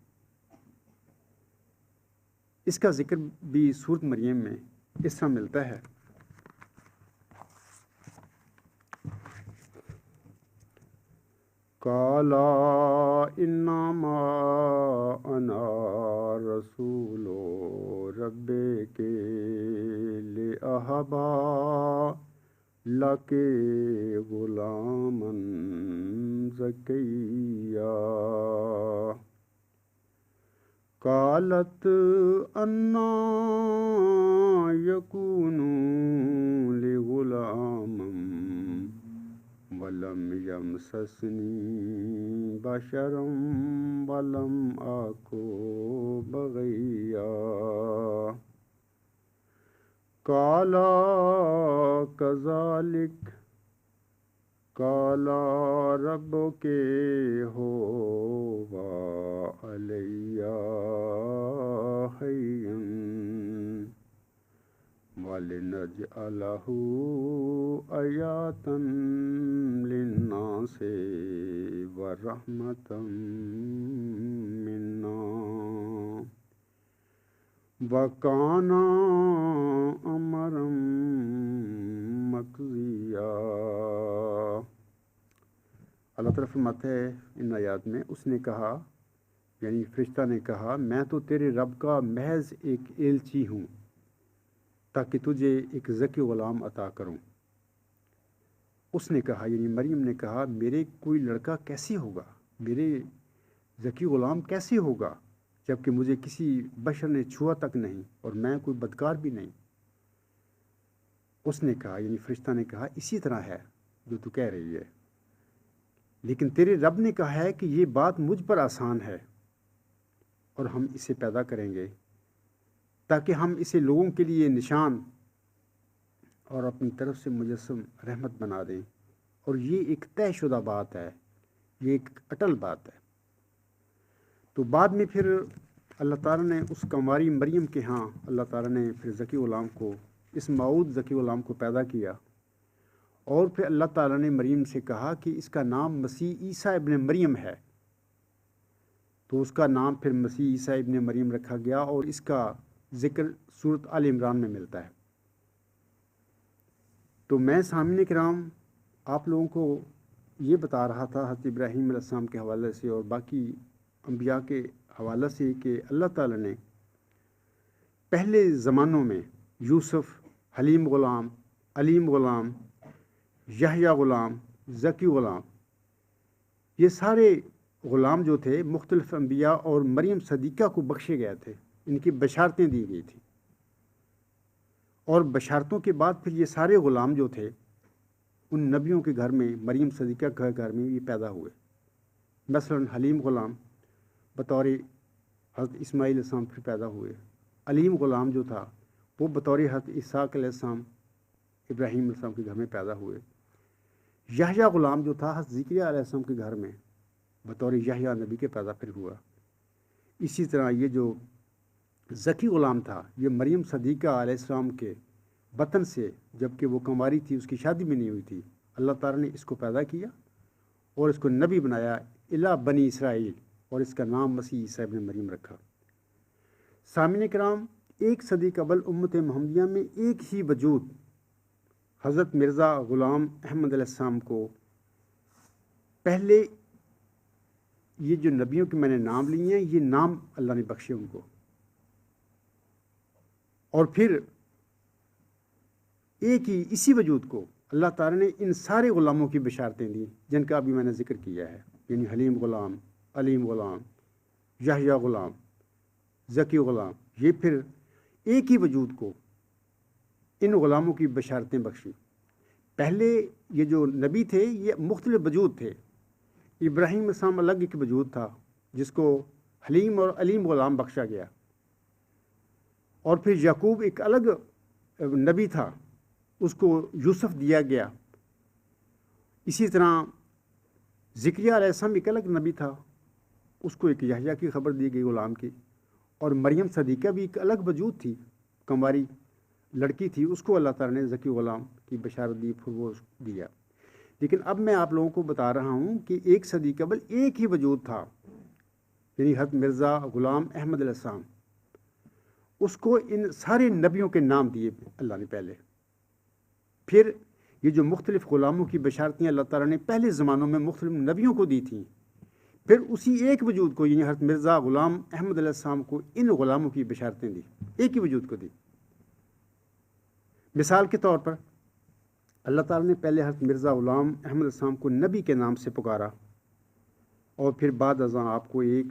اس کا ذکر بھی سورۃ مریم میں اس طرح ملتا ہے، قالا انما انا رسول ربک لأہبا لک غلاما زکیا قالت انا یکون لغلام ولم یمسسنی بشر ولم اکو بغیا قال کذالک قال ربک ھو علی ہین وَلِنَجْعَلَهُ آیَةً لِلنَّاسِ وَرَحْمَةً مِنَّا وَكَانَ أَمْرًا مَقْضِيًّا۔ اللہ تعالیٰ فرماتے ہیں ان آیات میں، اس نے کہا یعنی فرشتہ نے کہا، میں تو تیرے رب کا محض ایک ایلچی ہوں تاکہ تجھے ایک ذکی غلام عطا کروں۔ اس نے کہا یعنی مریم نے کہا، میرے کوئی لڑکا کیسے ہوگا، میرے ذکی غلام کیسے ہوگا جبکہ مجھے کسی بشر نے چھوا تک نہیں اور میں کوئی بدکار بھی نہیں۔ اس نے کہا یعنی فرشتہ نے کہا، اسی طرح ہے جو تو کہہ رہی ہے، لیکن تیرے رب نے کہا ہے کہ یہ بات مجھ پر آسان ہے اور ہم اسے پیدا کریں گے تاکہ ہم اسے لوگوں کے لیے نشان اور اپنی طرف سے مجسم رحمت بنا دیں، اور یہ ایک طے شدہ بات ہے، یہ ایک اٹل بات ہے۔ تو بعد میں پھر اللہ تعالیٰ نے اس کنواری مریم کے ہاں اللہ تعالیٰ نے پھر ذکی غلام کو، اس موعود ذکی غلام کو پیدا کیا، اور پھر اللہ تعالیٰ نے مریم سے کہا کہ اس کا نام مسیح عیسیٰ ابن مریم ہے۔ تو اس کا نام پھر مسیح عیسیٰ ابن مریم رکھا گیا، اور اس کا ذکر سورۃ آل عمران میں ملتا ہے۔ تو میں سامعین کرام آپ لوگوں کو یہ بتا رہا تھا حضرت ابراہیم علیہ السلام کے حوالے سے اور باقی انبیاء کے حوالے سے کہ اللہ تعالیٰ نے پہلے زمانوں میں یوسف، حلیم غلام، علیم غلام، یحییٰ غلام، ذکی غلام، یہ سارے غلام جو تھے مختلف انبیاء اور مریم صدیقہ کو بخشے گئے تھے، ان کی بشارتیں دی گئی تھیں، اور بشارتوں کے بعد پھر یہ سارے غلام جو تھے ان نبیوں کے گھر میں، مریم صدیقہ کے گھر میں یہ پیدا ہوئے۔ مثلا حلیم غلام بطور حضرت اسماعیل علیہ السلام پھر پیدا ہوئے، علیم غلام جو تھا وہ بطور حضرت اسحاق علیہ السلام ابراہیم علیہ السلام کے گھر میں پیدا ہوئے۔ یحییٰ غلام جو تھا حضرت زکریا علیہ السلام کے گھر میں بطور یحییٰ نبی کے پیدا پھر ہوا۔ اسی طرح یہ جو ذکی غلام تھا یہ مریم صدیقہ علیہ السلام کے بطن سے، جبکہ وہ کنواری تھی، اس کی شادی بھی نہیں ہوئی تھی، اللہ تعالیٰ نے اس کو پیدا کیا اور اس کو نبی بنایا الی بنی اسرائیل، اور اس کا نام مسیح عیسیٰ ابن مریم رکھا۔ سامعین کرام، ایک صدی قبل امت محمدیہ میں ایک ہی وجود حضرت مرزا غلام احمد علیہ السلام کو، پہلے یہ جو نبیوں کے میں نے نام لیے ہیں یہ نام اللہ نے بخشے ان کو، اور پھر ایک ہی اسی وجود کو اللہ تعالیٰ نے ان سارے غلاموں کی بشارتیں دیں جن کا ابھی میں نے ذکر کیا ہے، یعنی حلیم غلام، علیم غلام، یحییٰ غلام، ذکی غلام، یہ پھر ایک ہی وجود کو ان غلاموں کی بشارتیں بخشی۔ پہلے یہ جو نبی تھے یہ مختلف وجود تھے، ابراہیم علیہ السلام الگ ایک وجود تھا جس کو حلیم اور علیم غلام بخشا گیا، اور پھر یعقوب ایک الگ نبی تھا، اس کو یوسف دیا گیا۔ اسی طرح زکریا علیہ السلام ایک الگ نبی تھا، اس کو ایک یحییٰ کی خبر دی گئی غلام کی، اور مریم صدیقہ بھی ایک الگ وجود تھی، کنواری لڑکی تھی، اس کو اللہ تعالیٰ نے ذکی غلام کی بشارت دی، پھر وہ دیا۔ لیکن اب میں آپ لوگوں کو بتا رہا ہوں کہ ایک صدی قبل ایک ہی وجود تھا، یعنی حضرت مرزا غلام احمد علیہ السلام، اس کو ان سارے نبیوں کے نام دیے اللہ نے پہلے، پھر یہ جو مختلف غلاموں کی بشارتیں اللہ تعالیٰ نے پہلے زمانوں میں مختلف نبیوں کو دی تھیں، پھر اسی ایک وجود کو یعنی حضرت مرزا غلام احمد علیہ السلام کو ان غلاموں کی بشارتیں دی، ایک ہی وجود کو دی۔ مثال کے طور پر اللہ تعالیٰ نے پہلے حضرت مرزا غلام احمد علیہ السلام کو نبی کے نام سے پکارا، اور پھر بعد ازاں آپ کو ایک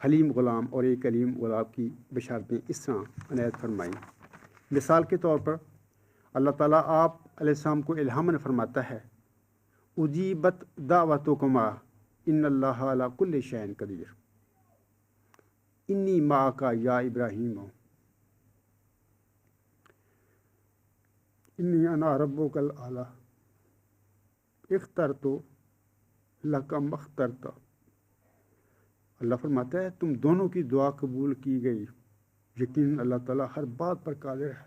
حلیم غلام اور ایک علیم غلام کی بشارتیں اس طرح عنایت فرمائیں۔ مثال کے طور پر اللہ تعالیٰ آپ علیہ السلام کو الہاماً فرماتا ہے، اجیبت دعوتکما ان اللہ علی کل شیء قدیر انی معک یا ابراہیم انی انا ربک الاعلی اخترت لک ما اخترت۔ اللہ فرماتا ہے تم دونوں کی دعا قبول کی گئی، یقیناً اللہ تعالیٰ ہر بات پر قادر ہے،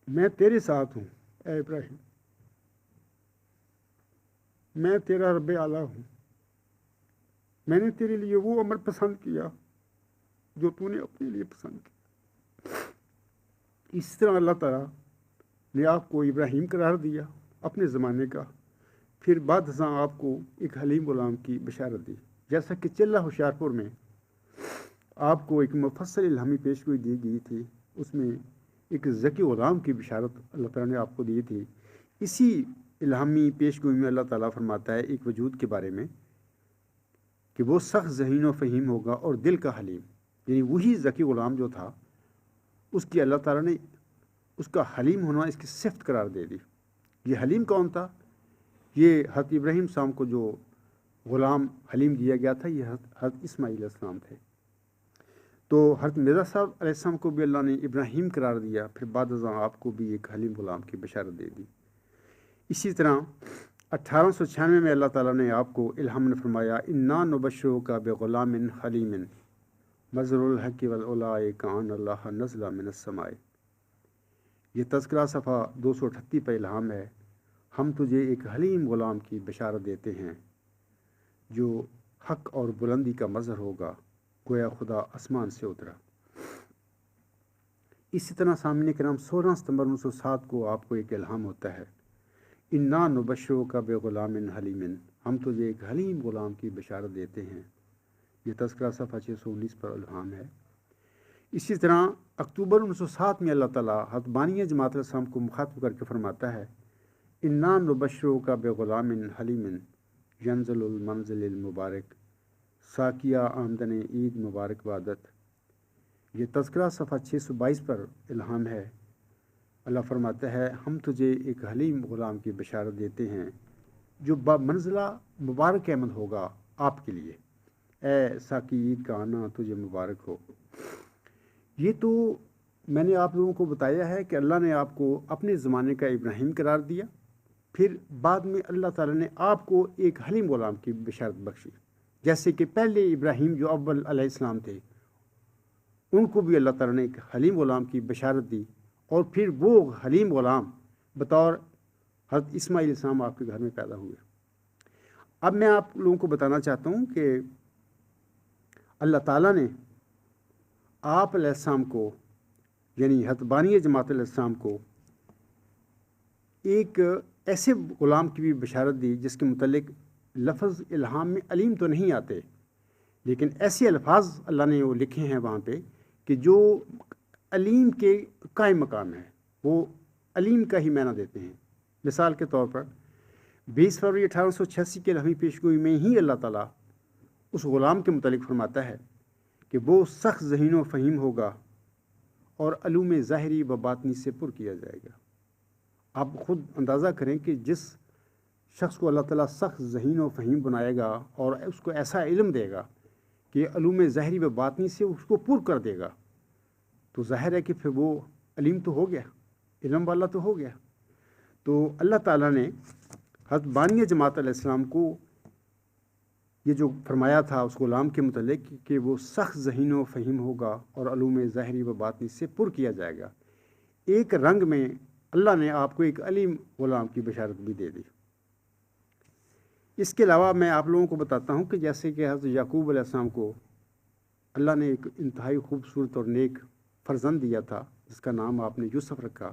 میں تیرے ساتھ ہوں اے ابراہیم، میں تیرا رب اعلیٰ ہوں، میں نے تیرے لیے وہ عمل پسند کیا جو تو نے اپنے لیے پسند کیا۔ اس طرح اللہ تعالیٰ نے آپ کو ابراہیم قرار دیا اپنے زمانے کا، پھر بعد ازاں آپ کو ایک حلیم غلام کی بشارت دی۔ جیسا کہ چلہ ہوشیارپور میں آپ کو ایک مفصل الہامی پیشگوئی دی گئی تھی، اس میں ایک ذکی غلام کی بشارت اللہ تعالیٰ نے آپ کو دی تھی۔ اسی الہامی پیشگوئی میں اللہ تعالیٰ فرماتا ہے ایک وجود کے بارے میں کہ وہ سخت ذہین و فہیم ہوگا اور دل کا حلیم، یعنی وہی ذکی غلام جو تھا اس کی اللہ تعالیٰ نے اس کا حلیم ہونا اس کی صفت قرار دے دی۔ یہ حلیم کون تھا؟ یہ حضرت ابراہیم السلام کو جو غلام حلیم دیا گیا تھا یہ حضرت اسماعیل علیہ السلام تھے۔ تو حضرت مرزا صاحب علیہ السلام کو بھی اللہ نے ابراہیم قرار دیا، پھر بعد ازاں آپ کو بھی ایک حلیم غلام کی بشارت دے دی۔ اسی طرح 1896 میں اللہ تعالیٰ نے آپ کو الہام نے فرمایا، انا نبشرک بغلام حلیم مظہر الحق والعلاء کان اللہ نزل من السماء۔ یہ تذکرہ صفحہ 238 پر الہام ہے، ہم تجھے ایک حلیم غلام کی بشارت دیتے ہیں جو حق اور بلندی کا مظہر ہوگا، گویا خدا آسمان سے اترا۔ اسی طرح سامعین کرام 16 ستمبر 1907 کو آپ کو ایک الہام ہوتا ہے، انا نبشرک بغلام حلیم، ہم تجھے ایک حلیم غلام کی بشارت دیتے ہیں۔ یہ تذکرہ صفحہ 619 پر الہام ہے۔ اسی طرح اکتوبر 1907 میں اللہ تعالیٰ حضرت بانیہ جماعت علیہ السلام کو مخاطب کر کے فرماتا ہے، انا نبشرک بغلام حلیم ینزل المنزل المبارک ساکیہ آمدن عید مبارک وعدت۔ یہ تذکرہ صفحہ 622 پر الہام ہے۔ اللہ فرماتا ہے ہم تجھے ایک حلیم غلام کی بشارت دیتے ہیں جو منزلہ مبارک احمد ہوگا آپ کے لیے، اے ساکی عید کا آنا تجھے مبارک ہو۔ یہ تو میں نے آپ لوگوں کو بتایا ہے کہ اللہ نے آپ کو اپنے زمانے کا ابراہیم قرار دیا، پھر بعد میں اللہ تعالیٰ نے آپ کو ایک حلیم غلام کی بشارت بخشی، جیسے کہ پہلے ابراہیم جو اول علیہ السلام تھے ان کو بھی اللہ تعالیٰ نے ایک حلیم غلام کی بشارت دی، اور پھر وہ حلیم غلام بطور حضرت اسماعیل علیہ السلام آپ کے گھر میں پیدا ہوئے۔ اب میں آپ لوگوں کو بتانا چاہتا ہوں کہ اللہ تعالیٰ نے آپ علیہ السلام کو یعنی حضرت بانیہ جماعت علیہ السلام کو ایک ایسے غلام کی بھی بشارت دی جس کے متعلق لفظ الہام میں علیم تو نہیں آتے، لیکن ایسے الفاظ اللہ نے وہ لکھے ہیں وہاں پہ کہ جو علیم کے قائم مقام ہے، وہ علیم کا ہی معنی دیتے ہیں۔ مثال کے طور پر 20 فروری 1886 کے الہامی پیشگوئی میں ہی اللہ تعالیٰ اس غلام کے متعلق فرماتا ہے کہ وہ سخت ذہین و فہیم ہوگا اور علوم ظاہری و باطنی سے پر کیا جائے گا۔ آپ خود اندازہ کریں کہ جس شخص کو اللہ تعالیٰ سخت ذہین و فہیم بنائے گا اور اس کو ایسا علم دے گا کہ علوم ظاہری و باطنی سے اس کو پر کر دے گا، تو ظاہر ہے کہ پھر وہ علیم تو ہو گیا، علم والا تو ہو گیا۔ تو اللہ تعالیٰ نے حضرت بانیہ جماعت علیہ السلام کو یہ جو فرمایا تھا اس غلام کے متعلق کہ وہ سخت ذہین و فہیم ہوگا اور علوم ظاہری و باطنی سے پر کیا جائے گا، ایک رنگ میں اللہ نے آپ کو ایک علیم غلام کی بشارت بھی دے دی۔ اس کے علاوہ میں آپ لوگوں کو بتاتا ہوں کہ جیسے کہ حضرت یعقوب علیہ السلام کو اللہ نے ایک انتہائی خوبصورت اور نیک فرزند دیا تھا جس کا نام آپ نے یوسف رکھا،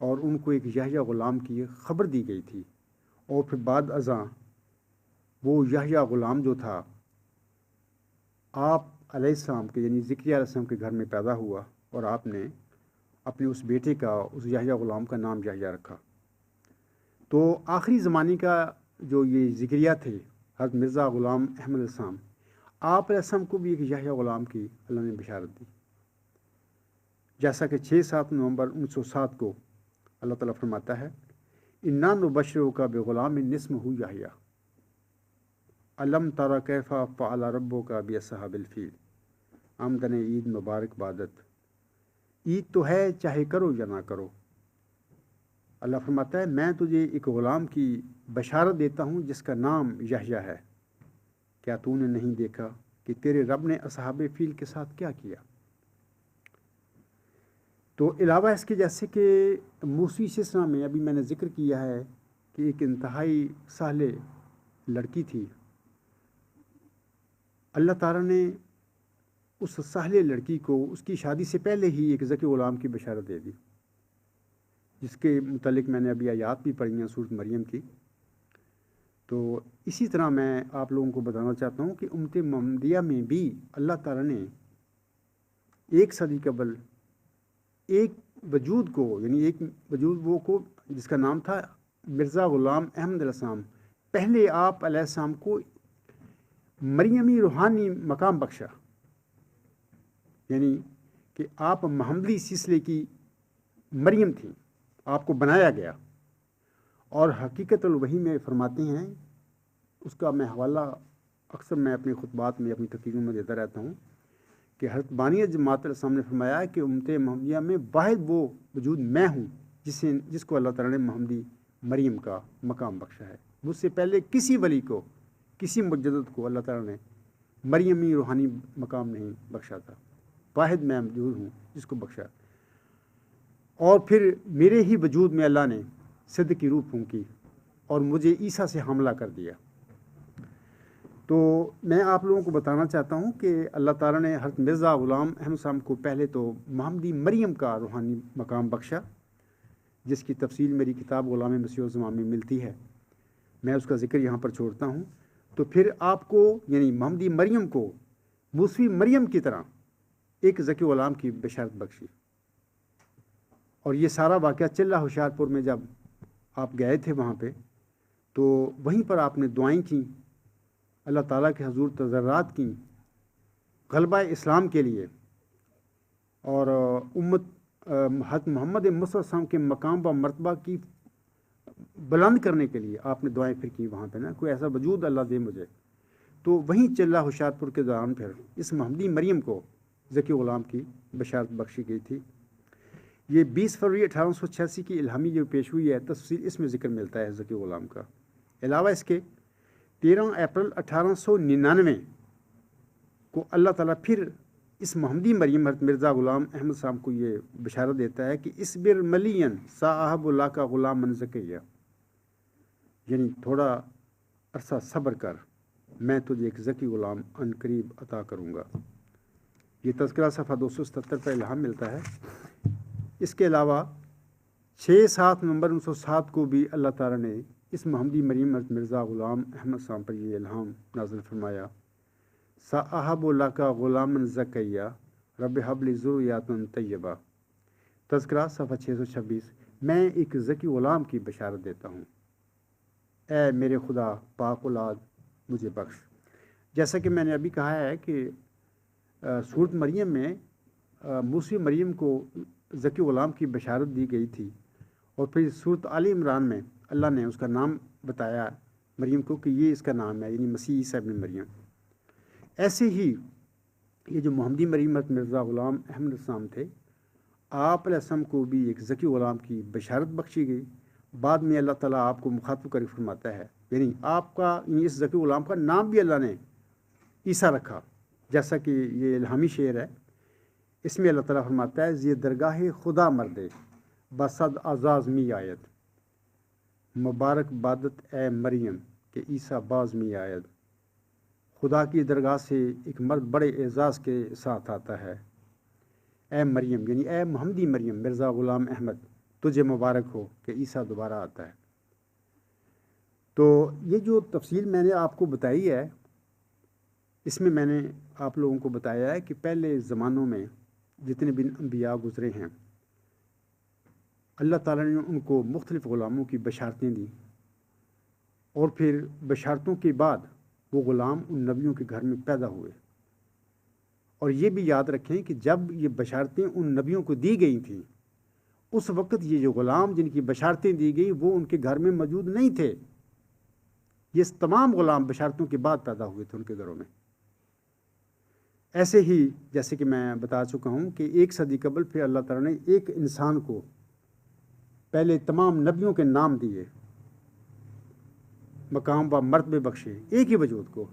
اور ان کو ایک یحییٰ غلام کی خبر دی گئی تھی، اور پھر بعد ازاں وہ یحییٰ غلام جو تھا آپ علیہ السلام کے یعنی زکریا علیہ السلام کے گھر میں پیدا ہوا، اور آپ نے اپنے اس بیٹے کا، اس یحییٰ غلام کا نام یحییٰ رکھا۔ تو آخری زمانے کا جو یہ زکریا تھے، حضرت مرزا غلام احمد علیہ السلام، آپ علیہ السلام کو بھی ایک یحییٰ غلام کی اللہ نے بشارت دی، جیسا کہ 6-7 نومبر 1907 کو اللہ تعالیٰ فرماتا ہے، اِنَّا نُبَشِّرُکَ بِغُلَامٍ اسمہ یحییٰ الم تری کیف فعل ربک باصحاب الفیل۔ آمدن عید مبارک بادت، عید تو ہے چاہے کرو یا نہ کرو۔ اللہ فرماتا ہے میں تجھے ایک غلام کی بشارت دیتا ہوں جس کا نام یحییٰ ہے، کیا تو نے نہیں دیکھا کہ تیرے رب نے اصحاب فیل کے ساتھ کیا کیا؟ تو علاوہ اس کے جیسے کہ موسوی سلسلہ میں ابھی میں نے ذکر کیا ہے کہ ایک انتہائی صالح لڑکی تھی، اللہ تعالیٰ نے اس صالح لڑکی کو اس کی شادی سے پہلے ہی ایک ذکی غلام کی بشارت دے دی، جس کے متعلق میں نے ابھی آیات بھی پڑھی ہیں سورۃ مریم کی۔ تو اسی طرح میں آپ لوگوں کو بتانا چاہتا ہوں کہ امت محمدیہ میں بھی اللہ تعالیٰ نے 1 صدی قبل ایک وجود کو، یعنی ایک وجود وہ کو جس کا نام تھا مرزا غلام احمد علیہ السلام، پہلے آپ علیہ السلام کو مریمی روحانی مقام بخشا، یعنی کہ آپ محمدی سلسلے کی مریم تھیں، آپ کو بنایا گیا۔ اور حقیقت الوحی میں فرماتے ہیں، اس کا میں حوالہ اکثر میں اپنے خطبات میں، اپنی تقریروں میں دیتا رہتا ہوں، کہ حضرت بانی جماعت علیہ السلام نے فرمایا کہ امت محمدیہ میں واحد وہ وجود میں ہوں جس کو اللہ تعالیٰ نے محمدی مریم کا مقام بخشا ہے۔ مجھ سے پہلے کسی ولی کو، کسی مجدد کو اللہ تعالیٰ نے مریمی روحانی مقام نہیں بخشا تھا، واحد میں موجود ہوں جس کو بخشا۔ اور پھر میرے ہی وجود میں اللہ نے صدق کی روح پھونکی اور مجھے عیسیٰ سے حاملہ کر دیا۔ تو میں آپ لوگوں کو بتانا چاہتا ہوں کہ اللہ تعالیٰ نے حضرت مرزا غلام احمد صاحب کو پہلے تو محمدی مریم کا روحانی مقام بخشا، جس کی تفصیل میری کتاب غلام مسیح الزمان میں ملتی ہے، میں اس کا ذکر یہاں پر چھوڑتا ہوں۔ تو پھر آپ کو یعنی محمدی مریم کو موسوی مریم کی طرح ایک ذکی غلام کی بشارت بخشی۔ اور یہ سارا واقعہ چلہ ہوشیار پور میں جب آپ گئے تھے وہاں پہ، تو وہیں پر آپ نے دعائیں کیں، اللہ تعالیٰ کے حضور تضرعات کیں غلبہ اسلام کے لیے، اور امت حضرت محمد مصطفیٰ صلی اللہ علیہ وسلم کے مقام و مرتبہ کی بلند کرنے کے لیے آپ نے دعائیں پھر کی وہاں پہ نا، کوئی ایسا وجود اللہ دے مجھے۔ تو وہیں چلہ ہوشیار پور کے دوران پھر اس محمدی مریم کو ذکی غلام کی بشارت بخشی گئی تھی۔ یہ 20 فروری 1886 کی الہامی جو پیش ہوئی ہے، تفصیل اس میں ذکر ملتا ہے ذکی غلام کا۔ علاوہ اس کے 13 اپریل 1899 کو اللہ تعالیٰ پھر اس محمدی مریم حضرت مرزا غلام احمد صاحب کو یہ بشارت دیتا ہے کہ اصبر ملین صاحب اللہ کا غلام من زکیہ، یعنی تھوڑا عرصہ صبر کر، میں تجھے ایک ذکی غلام ان قریب عطا کروں گا۔ یہ تذکرہ صفحہ 277 پر الہام ملتا ہے۔ اس کے علاوہ 6-7 نومبر 1907 کو بھی اللہ تعالیٰ نے اس محمدی مریم حضرت مرزا غلام احمد صاحب پر یہ الہام نازل فرمایا، صاحب اللہ کا غلام زکیہ رب حب لی ذریۃ طیبہ۔ تذکرہ صفحہ 626، میں ایک ذکی غلام کی بشارت دیتا ہوں، اے میرے خدا پاک اولاد مجھے بخش۔ جیسا کہ میں نے ابھی کہا ہے کہ سورۃ مریم میں موسوی مریم کو ذکی غلام کی بشارت دی گئی تھی، اور پھر سورۃ آل عمران میں اللہ نے اس کا نام بتایا مریم کو کہ یہ اس کا نام ہے، یعنی مسیح عیسیٰ ابن مریم۔ ایسے ہی یہ جو محمدی مریم حضرت مرزا غلام احمد السلام تھے، آپ علیہ السلام کو بھی ایک ذکی غلام کی بشارت بخشی گئی۔ بعد میں اللہ تعالیٰ آپ کو مخاطب کر فرماتا ہے، یعنی آپ کا اس ذکی غلام کا نام بھی اللہ نے عیسیٰ رکھا، جیسا کہ یہ الہامی شعر ہے۔ اس میں اللہ تعالیٰ فرماتا ہے، زی درگاہ خدا مردے بصد اعزاز می آید، مبارک بادت اے مریم کہ عیسیٰ باز می آید۔ خدا کی درگاہ سے ایک مرد بڑے اعزاز کے ساتھ آتا ہے، اے مریم، یعنی اے محمدی مریم مرزا غلام احمد تجھے مبارک ہو کہ عیسیٰ دوبارہ آتا ہے۔ تو یہ جو تفصیل میں نے آپ کو بتائی ہے، اس میں نے آپ لوگوں کو بتایا ہے کہ پہلے زمانوں میں جتنے بھی انبیاء گزرے ہیں، اللہ تعالیٰ نے ان کو مختلف غلاموں کی بشارتیں دیں، اور پھر بشارتوں کے بعد وہ غلام ان نبیوں کے گھر میں پیدا ہوئے۔ اور یہ بھی یاد رکھیں کہ جب یہ بشارتیں ان نبیوں کو دی گئی تھیں، اس وقت یہ جو غلام جن کی بشارتیں دی گئی وہ ان کے گھر میں موجود نہیں تھے۔ یہ تمام غلام بشارتوں کے بعد پیدا ہوئے تھے ان کے گھروں میں۔ ایسے ہی جیسے کہ میں بتا چکا ہوں کہ 1 صدی قبل پھر اللہ تعالیٰ نے ایک انسان کو پہلے تمام نبیوں کے نام دیے، مقام و مرتبے بخشے ایک ہی وجود کو،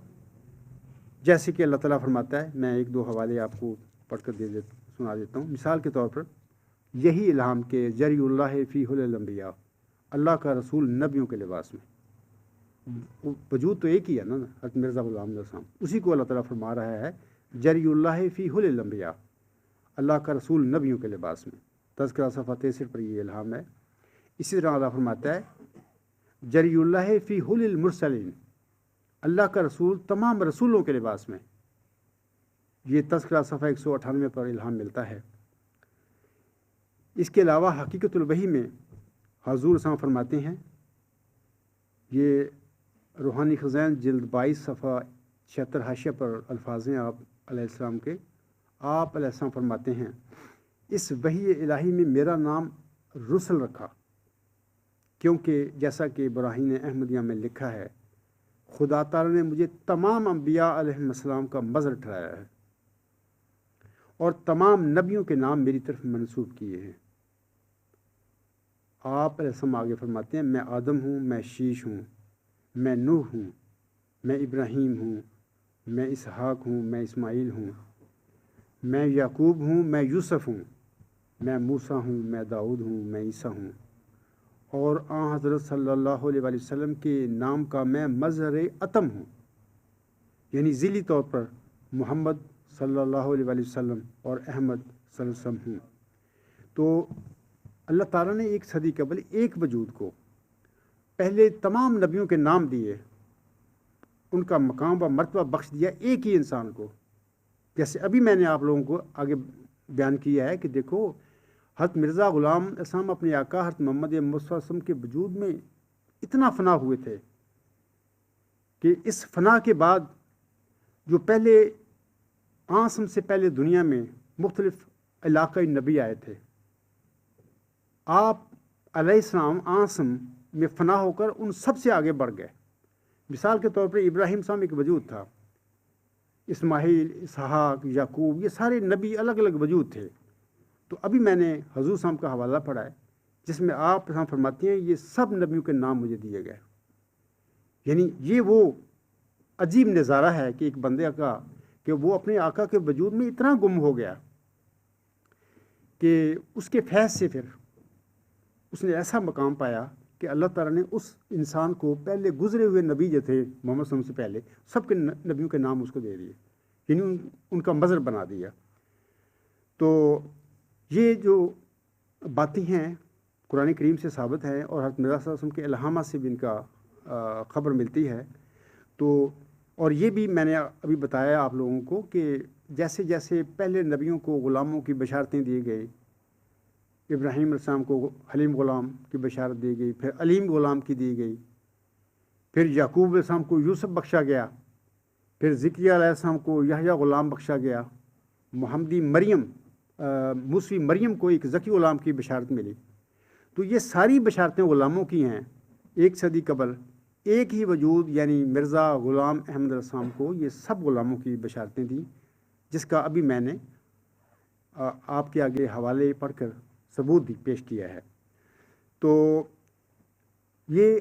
جیسے کہ اللہ تعالیٰ فرماتا ہے۔ میں 1-2 حوالے آپ کو پڑھ کر سنا دیتا ہوں۔ مثال کے طور پر یہی الہام کے جری اللہ فی حل الانبیاء، اللہ کا رسول نبیوں کے لباس میں۔ وجود تو ایک ہی ہے نا، حضرت مرزا غلام علیہ السلام، اسی کو اللہ تعالیٰ فرما رہا ہے جری اللہ فی حل الانبیاء، اللہ کا رسول نبیوں کے لباس میں۔ تذکرہ صفحہ 63 پر یہ الہام ہے۔ اسی طرح اللہ فرماتا ہے جری اللہ فی حل المرسلین، اللہ کا رسول تمام رسولوں کے لباس میں۔ یہ تذکرہ صفحہ 198 پر الہام ملتا ہے۔ اس کے علاوہ حقیقت الوحی میں حضور صاحب فرماتے ہیں، یہ روحانی خزائن جلد 22 صفحہ 76 حاشیہ پر الفاظ ہیں آپ علیہ السلام کے۔ آپ علیہ السلام فرماتے ہیں، اس وحی الہی میں میرا نام رسل رکھا، کیونکہ جیسا کہ براہین احمدیہ میں لکھا ہے، خدا تعالیٰ نے مجھے تمام انبیاء علیہ السلام کا مظہر ٹھہرایا ہے، اور تمام نبیوں کے نام میری طرف منسوب کیے ہیں۔ آپ علیہ السلام آگے فرماتے ہیں، میں آدم ہوں، میں شیش ہوں، میں نوح ہوں، میں ابراہیم ہوں، میں اسحاق ہوں، میں اسماعیل ہوں، میں یعقوب ہوں، میں یوسف ہوں، میں موسیٰ ہوں، میں داؤد ہوں، میں عیسیٰ ہوں، اور آن حضرت صلی اللہ علیہ وآلہ وسلم کے نام کا میں مظہر اتم ہوں، یعنی ذیلی طور پر محمد صلی اللہ علیہ وآلہ وسلم اور احمد صلی اللہ علیہ وسلم ہوں۔ تو اللہ تعالیٰ نے 1 صدی قبل ایک وجود کو پہلے تمام نبیوں کے نام دیے، ان کا مقام و مرتبہ بخش دیا ایک ہی انسان کو۔ جیسے ابھی میں نے آپ لوگوں کو آگے بیان کیا ہے کہ دیکھو، حضرت مرزا غلام اسلام اپنے آقا حضرت محمد مصطفیٰ صلی اللہ علیہ وسلم کے وجود میں اتنا فنا ہوئے تھے کہ اس فنا کے بعد جو پہلے آسم سے پہلے دنیا میں مختلف علاقائی نبی آئے تھے، آپ علیہ السلام آسم میں فنا ہو کر ان سب سے آگے بڑھ گئے۔ مثال کے طور پر ابراہیم صاحب ایک وجود تھا، اسماعیل، اسحاق، یعقوب، یہ سارے نبی الگ الگ وجود تھے۔ تو ابھی میں نے حضور صاحب کا حوالہ پڑھا ہے جس میں آپ فرماتے ہیں یہ سب نبیوں کے نام مجھے دیے گئے۔ یعنی یہ وہ عجیب نظارہ ہے کہ ایک بندے کا کہ وہ اپنے آقا کے وجود میں اتنا گم ہو گیا کہ اس کے فیض سے پھر اس نے ایسا مقام پایا کہ اللہ تعالیٰ نے اس انسان کو پہلے گزرے ہوئے نبی جو تھے محمد صلی اللہ علیہ وسلم سے پہلے سب کے نبیوں کے نام اس کو دے دیے، یعنی ان کا مظہر بنا دیا۔ تو یہ جو باتیں ہیں قرآن کریم سے ثابت ہیں، اور حضرت مرزا صلی اللہ علیہ وسلم کے الہامات سے بھی ان کا خبر ملتی ہے۔ تو اور یہ بھی میں نے ابھی بتایا آپ لوگوں کو کہ جیسے جیسے پہلے نبیوں کو غلاموں کی بشارتیں دی گئی، ابراہیم علیہ السلام کو حلیم غلام کی بشارت دی گئی، پھر علیم غلام کی دی گئی، پھر یعقوب علیہ السلام کو یوسف بخشا گیا، پھر زکریا علیہ السلام کو یحییٰ غلام بخشا گیا، محمدی مریم موسوی مریم کو ایک ذکی غلام کی بشارت ملی۔ تو یہ ساری بشارتیں غلاموں کی ہیں 1 صدی قبل، ایک ہی وجود یعنی مرزا غلام احمد علیہ السلام کو یہ سب غلاموں کی بشارتیں دیں، جس کا ابھی میں نے آپ کے آگے حوالے پڑھ کر ثبوت بھی پیش کیا ہے۔ تو یہ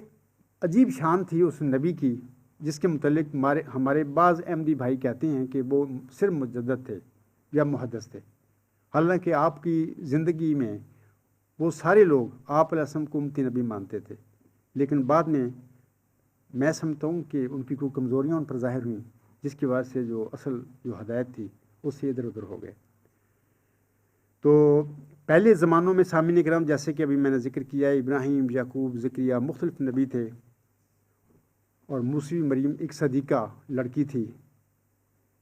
عجیب شان تھی اس نبی کی جس کے متعلق ہمارے بعض احمدی بھائی کہتے ہیں کہ وہ صرف مجدد تھے یا محدث تھے، حالانکہ آپ کی زندگی میں وہ سارے لوگ آپ علیہ السلام کو امتی نبی مانتے تھے، لیکن بعد میں سمجھتا ہوں کہ ان کی کوئی کمزوریاں ان پر ظاہر ہوئیں، جس کی وجہ سے جو اصل جو ہدایت تھی اس سے ادھر ادھر ہو گئے۔ تو پہلے زمانوں میں سامعین کرام جیسے کہ ابھی میں نے ذکر کیا ہے، ابراہیم، یعقوب، زکریہ مختلف نبی تھے، اور موسیٰ مریم ایک صدیقہ لڑکی تھی۔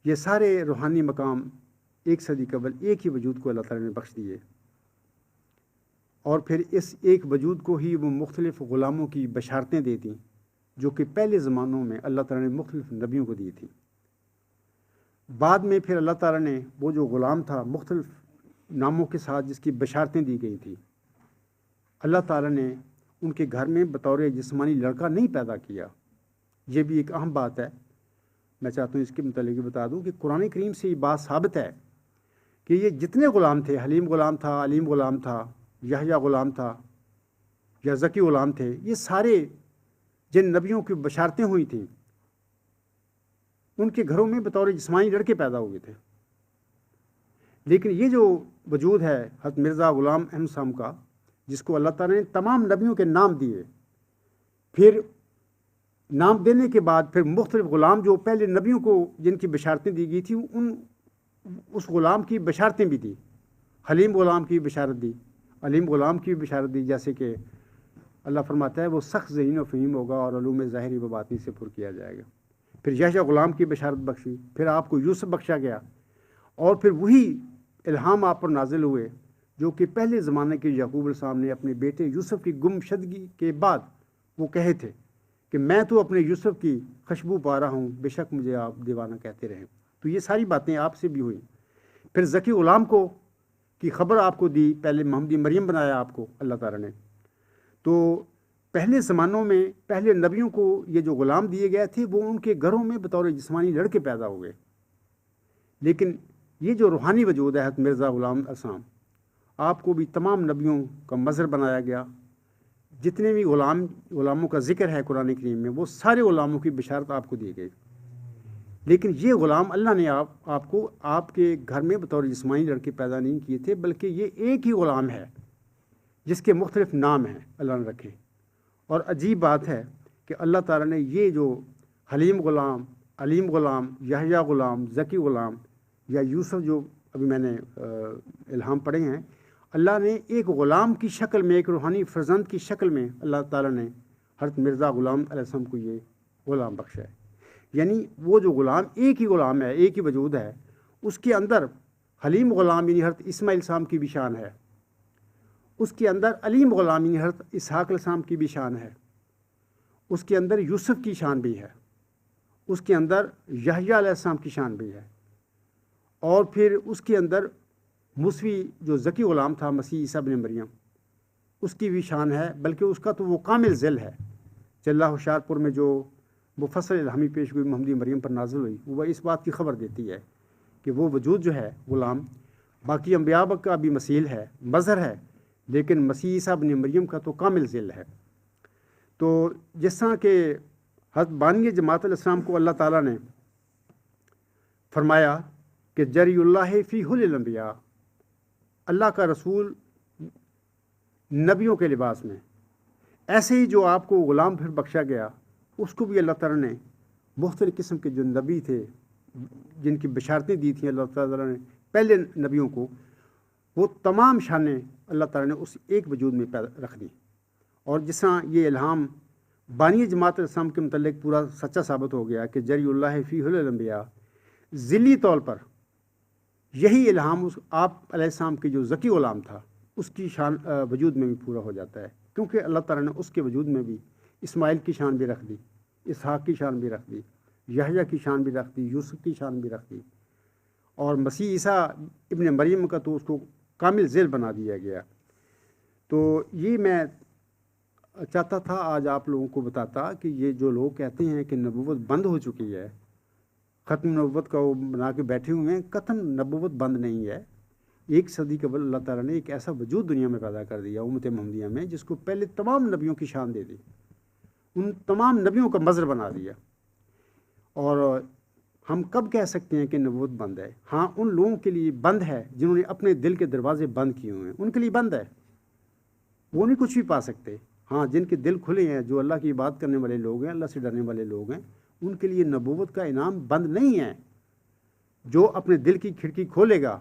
یہ سارے روحانی مقام ایک صدی قبل ایک ہی وجود کو اللہ تعالیٰ نے بخش دیے، اور پھر اس ایک وجود کو ہی وہ مختلف غلاموں کی بشارتیں دیتی جو کہ پہلے زمانوں میں اللہ تعالیٰ نے مختلف نبیوں کو دی تھی۔ بعد میں پھر اللہ تعالیٰ نے وہ جو غلام تھا مختلف ناموں کے ساتھ جس کی بشارتیں دی گئی تھی، اللہ تعالیٰ نے ان کے گھر میں بطور جسمانی لڑکا نہیں پیدا کیا۔ یہ بھی ایک اہم بات ہے، میں چاہتا ہوں اس کے متعلق بتا دوں کہ قرآن کریم سے یہ بات ثابت ہے کہ یہ جتنے غلام تھے، حلیم غلام تھا، علیم غلام تھا، یحییٰ غلام تھا، یا زکی غلام تھے، یہ سارے جن نبیوں کی بشارتیں ہوئی تھیں ان کے گھروں میں بطور جسمانی لڑکے پیدا ہوئے تھے۔ لیکن یہ جو وجود ہے حضرت مرزا غلام احمد صاحب کا، جس کو اللہ تعالیٰ نے تمام نبیوں کے نام دیے، پھر نام دینے کے بعد پھر مختلف غلام جو پہلے نبیوں کو جن کی بشارتیں دی گئی تھیں اس غلام کی بشارتیں بھی دی۔ حلیم غلام کی بشارت دی، علیم غلام کی بشارت دی، جیسے کہ اللہ فرماتا ہے وہ سخت ذہین و فہیم ہوگا اور علوم ظاہری و باطنی سے پر کیا جائے گا۔ پھر یحییٰ غلام کی بشارت بخشی، پھر آپ کو یوسف بخشا گیا، اور پھر وہی الہام آپ پر نازل ہوئے جو کہ پہلے زمانے کے یعقوب علیہ السلام نے اپنے بیٹے یوسف کی گم شدگی کے بعد وہ کہے تھے کہ میں تو اپنے یوسف کی خوشبو پا رہا ہوں، بے شک مجھے آپ دیوانہ کہتے رہیں۔ تو یہ ساری باتیں آپ سے بھی ہوئیں۔ پھر زکی غلام کو کی خبر آپ کو دی، پہلے محمدی مریم بنایا آپ کو اللہ تعالیٰ نے۔ تو پہلے زمانوں میں پہلے نبیوں کو یہ جو غلام دیے گئے تھے وہ ان کے گھروں میں بطور جسمانی لڑکے پیدا ہوئے، لیکن یہ جو روحانی وجود ہے حضرت مرزا غلام السلام، آپ کو بھی تمام نبیوں کا مظہر بنایا گیا۔ جتنے بھی غلاموں کا ذکر ہے قرآن کریم میں، وہ سارے غلاموں کی بشارت آپ کو دی گئی، لیکن یہ غلام اللہ نے آپ کو آپ کے گھر میں بطور جسمانی لڑکے پیدا نہیں کیے تھے، بلکہ یہ ایک ہی غلام ہے جس کے مختلف نام ہیں اللہ نے رکھے۔ اور عجیب بات ہے کہ اللہ تعالیٰ نے یہ جو حلیم غلام، علیم غلام، یحییٰ غلام، زکی غلام یا یوسف جو ابھی میں نے الہام پڑھے ہیں، اللہ نے ایک غلام کی شکل میں، ایک روحانی فرزند کی شکل میں اللہ تعالیٰ نے حضرت مرزا غلام علیہ السلام کو یہ غلام بخشا ہے۔ یعنی وہ جو غلام ایک ہی غلام ہے، ایک ہی وجود ہے، اس کے اندر حلیم غلام یعنی حضرت اسماعیل السلام کی بھی شان ہے، اس کے اندر علیم غلام یعنی حضرت اسحاق علیہ السلام کی بھی شان ہے، اس کے اندر یوسف کی شان بھی ہے، اس کے اندر یحییٰ علیہ السلام کی شان بھی ہے، اور پھر اس کے اندر موسوی جو زکی غلام تھا مسیح عیسیٰ ابن مریم، اس کی بھی شان ہے، بلکہ اس کا تو وہ کامل ذل ہے۔ چلہ ہوشیارپور میں جو مفصل الہامی پیش گوئی محمدی مریم پر نازل ہوئی، وہ اس بات کی خبر دیتی ہے کہ وہ وجود جو ہے غلام باقی انبیاء کا بھی مثیل ہے، مظہر ہے، لیکن مسیح عیسیٰ ابن مریم کا تو کامل ذل ہے۔ تو جس طرح کہ حضرت بانی جماعت علیہ السلام کو اللہ تعالیٰ نے فرمایا کہ جری اللہ فی حل الانبیاء، اللہ کا رسول نبیوں کے لباس میں، ایسے ہی جو آپ کو غلام پھر بخشا گیا، اس کو بھی اللہ تعالیٰ نے مختلف قسم کے جو نبی تھے جن کی بشارتیں دی تھیں اللہ تعالیٰ نے پہلے نبیوں کو، وہ تمام شانیں اللہ تعالیٰ نے اس ایک وجود میں رکھ دی۔ اور جس طرح یہ الہام بانی جماعت السلام کے متعلق پورا سچا ثابت ہو گیا کہ جری اللہ فی حل الانبیاء، ذلی طور پر یہی الہام اس آپ علیہ السلام کے جو زکی غلام تھا اس کی شان وجود میں بھی پورا ہو جاتا ہے، کیونکہ اللہ تعالیٰ نے اس کے وجود میں بھی اسماعیل کی شان بھی رکھ دی، اسحاق کی شان بھی رکھ دی، یحییٰ کی شان بھی رکھ دی، یوسف کی شان بھی رکھ دی، اور مسیح عیسیٰ ابن مریم کا تو اس کو کامل ذیل بنا دیا گیا۔ تو یہ میں چاہتا تھا آج آپ لوگوں کو بتاتا کہ یہ جو لوگ کہتے ہیں کہ نبوت بند ہو چکی ہے، ختم نبوت کا وہ بنا کے بیٹھے ہوئے ہیں، قطعاً نبوت بند نہیں ہے۔ ایک صدی قبل اللہ تعالیٰ نے ایک ایسا وجود دنیا میں پیدا کر دیا امت محمدیہ میں، جس کو پہلے تمام نبیوں کی شان دے دی، ان تمام نبیوں کا مظہر بنا دیا۔ اور ہم کب کہہ سکتے ہیں کہ نبوت بند ہے؟ ہاں، ان لوگوں کے لیے بند ہے جنہوں نے اپنے دل کے دروازے بند کیے ہوئے ہیں، ان کے لیے بند ہے، وہ نہیں کچھ بھی پا سکتے۔ ہاں، جن کے دل کھلے ہیں، جو اللہ کی عبادت کرنے والے لوگ ہیں، اللہ سے ڈرنے والے لوگ ہیں، ان کے لیے نبوت کا انعام بند نہیں ہے۔ جو اپنے دل کی کھڑکی کھولے گا،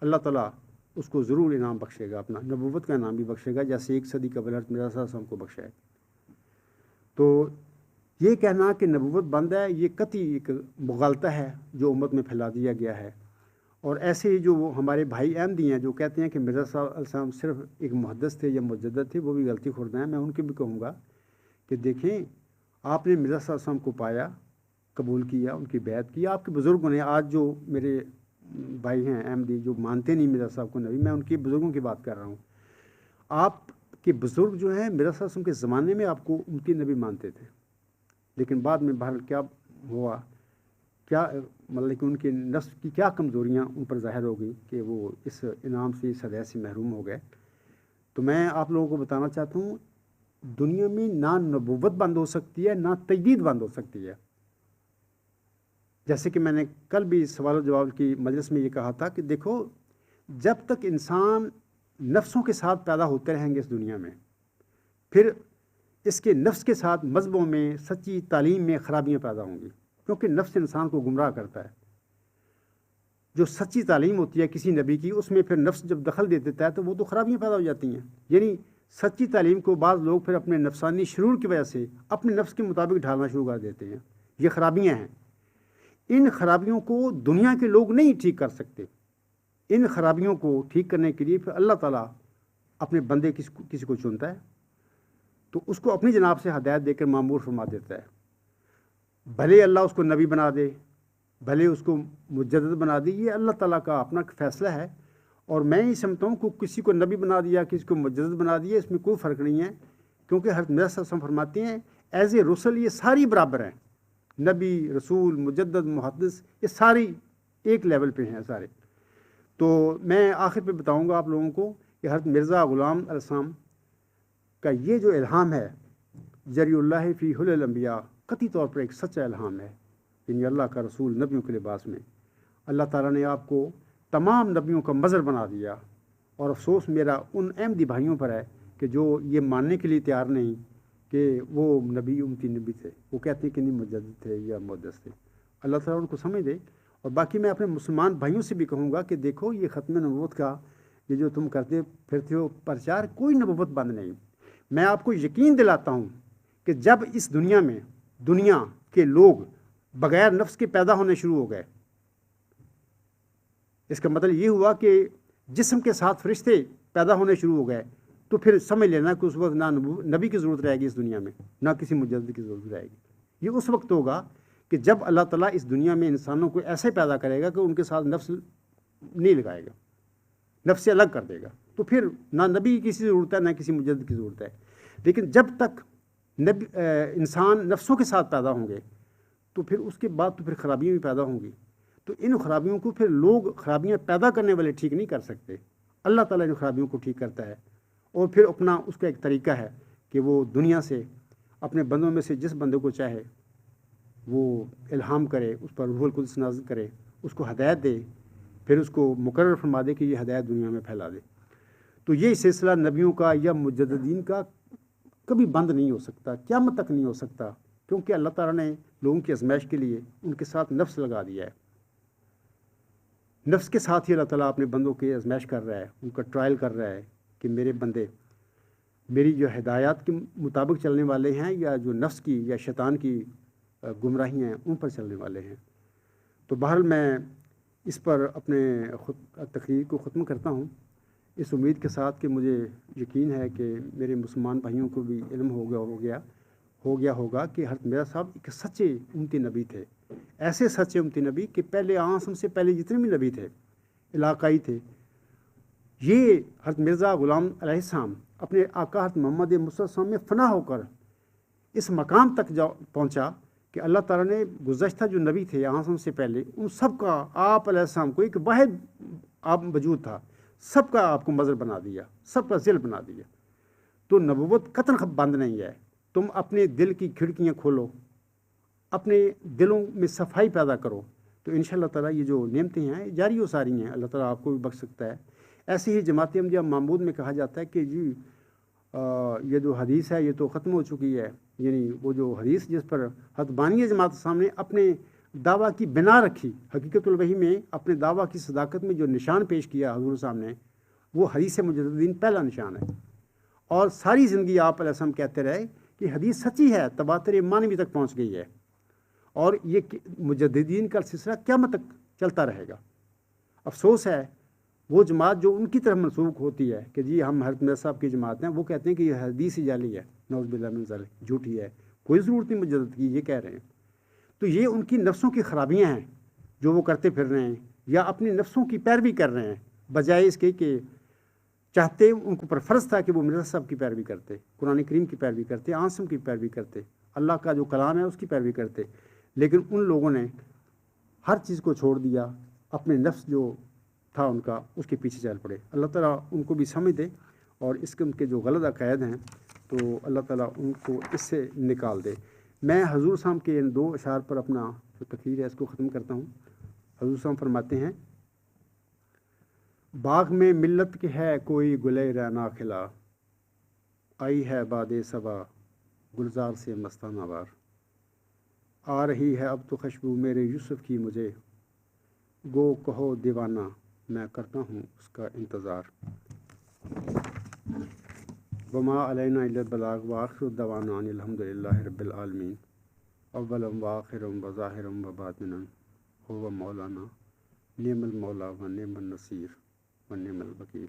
اللہ تعالیٰ اس کو ضرور انعام بخشے گا، اپنا نبوت کا انعام بھی بخشے گا، جیسے 1 صدی قبل حضرت مرزا صلی اللہ علیہ وسلم کو بخشا ہے۔ تو یہ کہنا کہ نبوت بند ہے، یہ قطعی ایک مغالطہ ہے جو امت میں پھیلا دیا گیا ہے۔ اور ایسے ہی جو وہ ہمارے بھائی احمدی ہیں جو کہتے ہیں کہ مرزا صاحب علیہ السلام صرف ایک محدث تھے یا مجدد تھے، وہ بھی غلطی خورد ہیں۔ میں ان کے بھی کہوں گا کہ دیکھیں، آپ نے مرزا صلی اللہ علیہ وسلم کو پایا، قبول کیا، ان کی بیعت کی، آپ کے بزرگوں نے، آج جو میرے بھائی ہیں احمدی جو مانتے نہیں مرزا صاحب کو نبی، میں ان کے بزرگوں کی بات کر رہا ہوں۔ آپ کے بزرگ جو ہیں مرزا صلی اللہ علیہ وسلم کے زمانے میں آپ کو ان کی نبی مانتے تھے، لیکن بعد میں بہرحال کیا ہوا، کیا مطلب کہ ان کے نفس کی کیا کمزوریاں ان پر ظاہر ہو گئی کہ وہ اس انعام سے، اس ہدایت سے محروم ہو گئے۔ تو میں آپ لوگوں کو بتانا چاہتا ہوں، دنیا میں نہ نبوت بند ہو سکتی ہے، نہ تجدید بند ہو سکتی ہے۔ جیسے کہ میں نے کل بھی سوال و جواب کی مجلس میں یہ کہا تھا کہ دیکھو، جب تک انسان نفسوں کے ساتھ پیدا ہوتے رہیں گے اس دنیا میں، پھر اس کے نفس کے ساتھ مذہبوں میں، سچی تعلیم میں خرابیاں پیدا ہوں گی، کیونکہ نفس انسان کو گمراہ کرتا ہے۔ جو سچی تعلیم ہوتی ہے کسی نبی کی، اس میں پھر نفس جب دخل دے دیتا ہے تو وہ تو خرابیاں پیدا ہو جاتی ہیں۔ یعنی سچی تعلیم کو بعض لوگ پھر اپنے نفسانی شرور کی وجہ سے اپنے نفس کے مطابق ڈھالنا شروع کر دیتے ہیں۔ یہ خرابیاں ہیں۔ ان خرابیوں کو دنیا کے لوگ نہیں ٹھیک کر سکتے۔ ان خرابیوں کو ٹھیک کرنے کے لیے پھر اللہ تعالیٰ اپنے بندے کسی کو چنتا ہے، تو اس کو اپنی جناب سے ہدایت دے کر معمور فرما دیتا ہے۔ بھلے اللہ اس کو نبی بنا دے، بھلے اس کو مجدد بنا دے، یہ اللہ تعالیٰ کا اپنا فیصلہ ہے۔ اور میں یہ سمجھتا ہوں کہ کسی کو نبی بنا دیا، کسی کو مجدد بنا دیا، اس میں کوئی فرق نہیں ہے، کیونکہ حضرت مرزا صلی اللہ علیہ وسلم فرماتے ہیں ایز اے رسول یہ ساری برابر ہیں، نبی، رسول، مجدد، محدث، یہ ساری ایک لیول پہ ہیں سارے۔ تو میں آخر پہ بتاؤں گا آپ لوگوں کو کہ حضرت مرزا غلام علیہ السلام کا یہ جو الہام ہے، جری اللہ فی حل الانبیاء، قطعی طور پر ایک سچا الہام ہے۔ یعنی اللہ کا رسول نبیوں کے لباس میں، اللہ تعالیٰ نے آپ کو تمام نبیوں کا مظہر بنا دیا۔ اور افسوس میرا ان احمدی بھائیوں پر ہے کہ جو یہ ماننے کے لیے تیار نہیں کہ وہ نبی امتی نبی تھے، وہ کہتے ہیں کہ نہیں مجدد تھے یا محدث تھے۔ اللہ تعالیٰ ان کو سمجھ دے۔ اور باقی میں اپنے مسلمان بھائیوں سے بھی کہوں گا کہ دیکھو، یہ ختم نبوت کا یہ جو تم کرتے پھرتے ہو پرچار، کوئی نبوت بند نہیں۔ میں آپ کو یقین دلاتا ہوں کہ جب اس دنیا میں دنیا کے لوگ بغیر نفس کے پیدا ہونے شروع ہو گئے، اس کا مطلب یہ ہوا کہ جسم کے ساتھ فرشتے پیدا ہونے شروع ہو گئے، تو پھر سمجھ لینا کہ اس وقت نہ نبی کی ضرورت رہے گی اس دنیا میں، نہ کسی مجدد کی ضرورت رہے گی۔ یہ اس وقت ہوگا کہ جب اللہ تعالیٰ اس دنیا میں انسانوں کو ایسے پیدا کرے گا کہ ان کے ساتھ نفس نہیں لگائے گا، نفس سے الگ کر دے گا، تو پھر نہ نبی کی کسی ضرورت ہے، نہ کسی مجدد کی ضرورت ہے۔ لیکن جب تک انسان نفسوں کے ساتھ پیدا ہوں گے، تو پھر اس کے بعد تو پھر خرابیاں بھی پیدا ہوں گی۔ تو ان خرابیوں کو پھر لوگ، خرابیاں پیدا کرنے والے ٹھیک نہیں کر سکتے، اللہ تعالیٰ ان خرابیوں کو ٹھیک کرتا ہے۔ اور پھر اپنا اس کا ایک طریقہ ہے کہ وہ دنیا سے اپنے بندوں میں سے جس بندے کو چاہے وہ الہام کرے، اس پر روح القدس نازل کرے، اس کو ہدایت دے، پھر اس کو مقرر فرما دے کہ یہ ہدایت دنیا میں پھیلا دے۔ تو یہ سلسلہ نبیوں کا یا مجددین کا کبھی بند نہیں ہو سکتا، قیامت تک نہیں ہو سکتا، کیونکہ اللہ تعالیٰ نے لوگوں کی آزمائش کے لیے ان کے ساتھ نفس لگا دیا ہے۔ نفس کے ساتھ ہی اللہ تعالیٰ اپنے بندوں کی آزمائش کر رہا ہے، ان کا ٹرائل کر رہا ہے کہ میرے بندے میری جو ہدایات کے مطابق چلنے والے ہیں، یا جو نفس کی یا شیطان کی گمراہی ہیں ان پر چلنے والے ہیں۔ تو بہرحال میں اس پر اپنے تقریر کو ختم کرتا ہوں، اس امید کے ساتھ کہ مجھے یقین ہے کہ میرے مسلمان بھائیوں کو بھی علم ہو گیا ہوگا کہ حضرت مرزا صاحب ایک سچے امتی نبی تھے، ایسے سچے امتی نبی کہ پہلے آسم سے پہلے جتنے بھی نبی تھے علاقائی تھے، یہ حضرت مرزا غلام علیہ السلام اپنے آقا حضرت محمد مصطفیٰ صلی اللہ علیہ وسلم میں فنا ہو کر اس مقام تک پہنچا کہ اللہ تعالیٰ نے گزشتہ جو نبی تھے آسم سے پہلے، ان سب کا آپ علیہ السلام کو ایک واحد آپ وجود تھا، سب کا آپ کو مظہر بنا دیا، سب کا ذل بنا دیا۔ تو نبوت قطعاً بند نہیں ہے۔ تم اپنے دل کی کھڑکیاں کھولو، اپنے دلوں میں صفائی پیدا کرو، تو انشاءاللہ تعالیٰ یہ جو نعمتیں ہیں جاری و ساری ہیں، اللہ تعالیٰ آپ کو بھی بخش سکتا ہے۔ ایسے ہی جماعت احمدیہ محمود میں کہا جاتا ہے کہ جی یہ جو حدیث ہے یہ تو ختم ہو چکی ہے، یعنی وہ جو حدیث جس پر حضرت بانی جماعت سامنے اپنے دعویٰ کی بنا رکھی، حقیقت الوحی میں اپنے دعویٰ کی صداقت میں جو نشان پیش کیا حضور سامنے، وہ حدیث مجددین پہلا نشان ہے۔ اور ساری زندگی آپ علیہ السلام کہتے رہے کہ حدیث سچی ہے، تواتر معنوی تک پہنچ گئی ہے، اور یہ مجددین کا سلسلہ قیامت تک چلتا رہے گا۔ افسوس ہے وہ جماعت جو ان کی طرف منسوخ ہوتی ہے کہ جی ہم حضرت مرزا صاحب کی جماعت ہیں، وہ کہتے ہیں کہ یہ حدیث ہی جعلی ہے، نعوذ باللہ من ذالک، جھوٹی ہے، کوئی ضرورت نہیں مجدد کی، یہ کہہ رہے ہیں۔ تو یہ ان کی نفسوں کی خرابیاں ہیں جو وہ کرتے پھر رہے ہیں، یا اپنی نفسوں کی پیروی کر رہے ہیں، بجائے اس کے کہ چاہتے ان کو پر فرض تھا کہ وہ مرزا صاحب کی پیروی کرتے، قرآن کریم کی پیروی کرتے، عاصم کی پیروی کرتے، اللہ کا جو کلام ہے اس کی پیروی کرتے، لیکن ان لوگوں نے ہر چیز کو چھوڑ دیا، اپنے نفس جو تھا ان کا اس کے پیچھے چل پڑے۔ اللہ تعالیٰ ان کو بھی سمجھ دے، اور اس قسم کے جو غلط عقائد ہیں تو اللہ تعالیٰ ان کو اس سے نکال دے۔ میں حضور صاحب کے ان 2 اشعار پر اپنا جو تقریر ہے اس کو ختم کرتا ہوں۔ حضور صاحب فرماتے ہیں، باغ میں ملت کے ہے کوئی گلے رعنا کھلا، آئی ہے باد صبا گلزار سے مستانہ وار، آ رہی ہے اب تو خوشبو میرے یوسف کی مجھے، گو کہو دیوانہ میں کرتا ہوں اس کا انتظار۔ وما علینا الا البلاغ وآخر دعوانا ان الحمد للہ رب العالمین، اولم وآخرم وظاہرم وباطنم هو مولانا نعم المولا ونعم النصیر ونعم الوکیل۔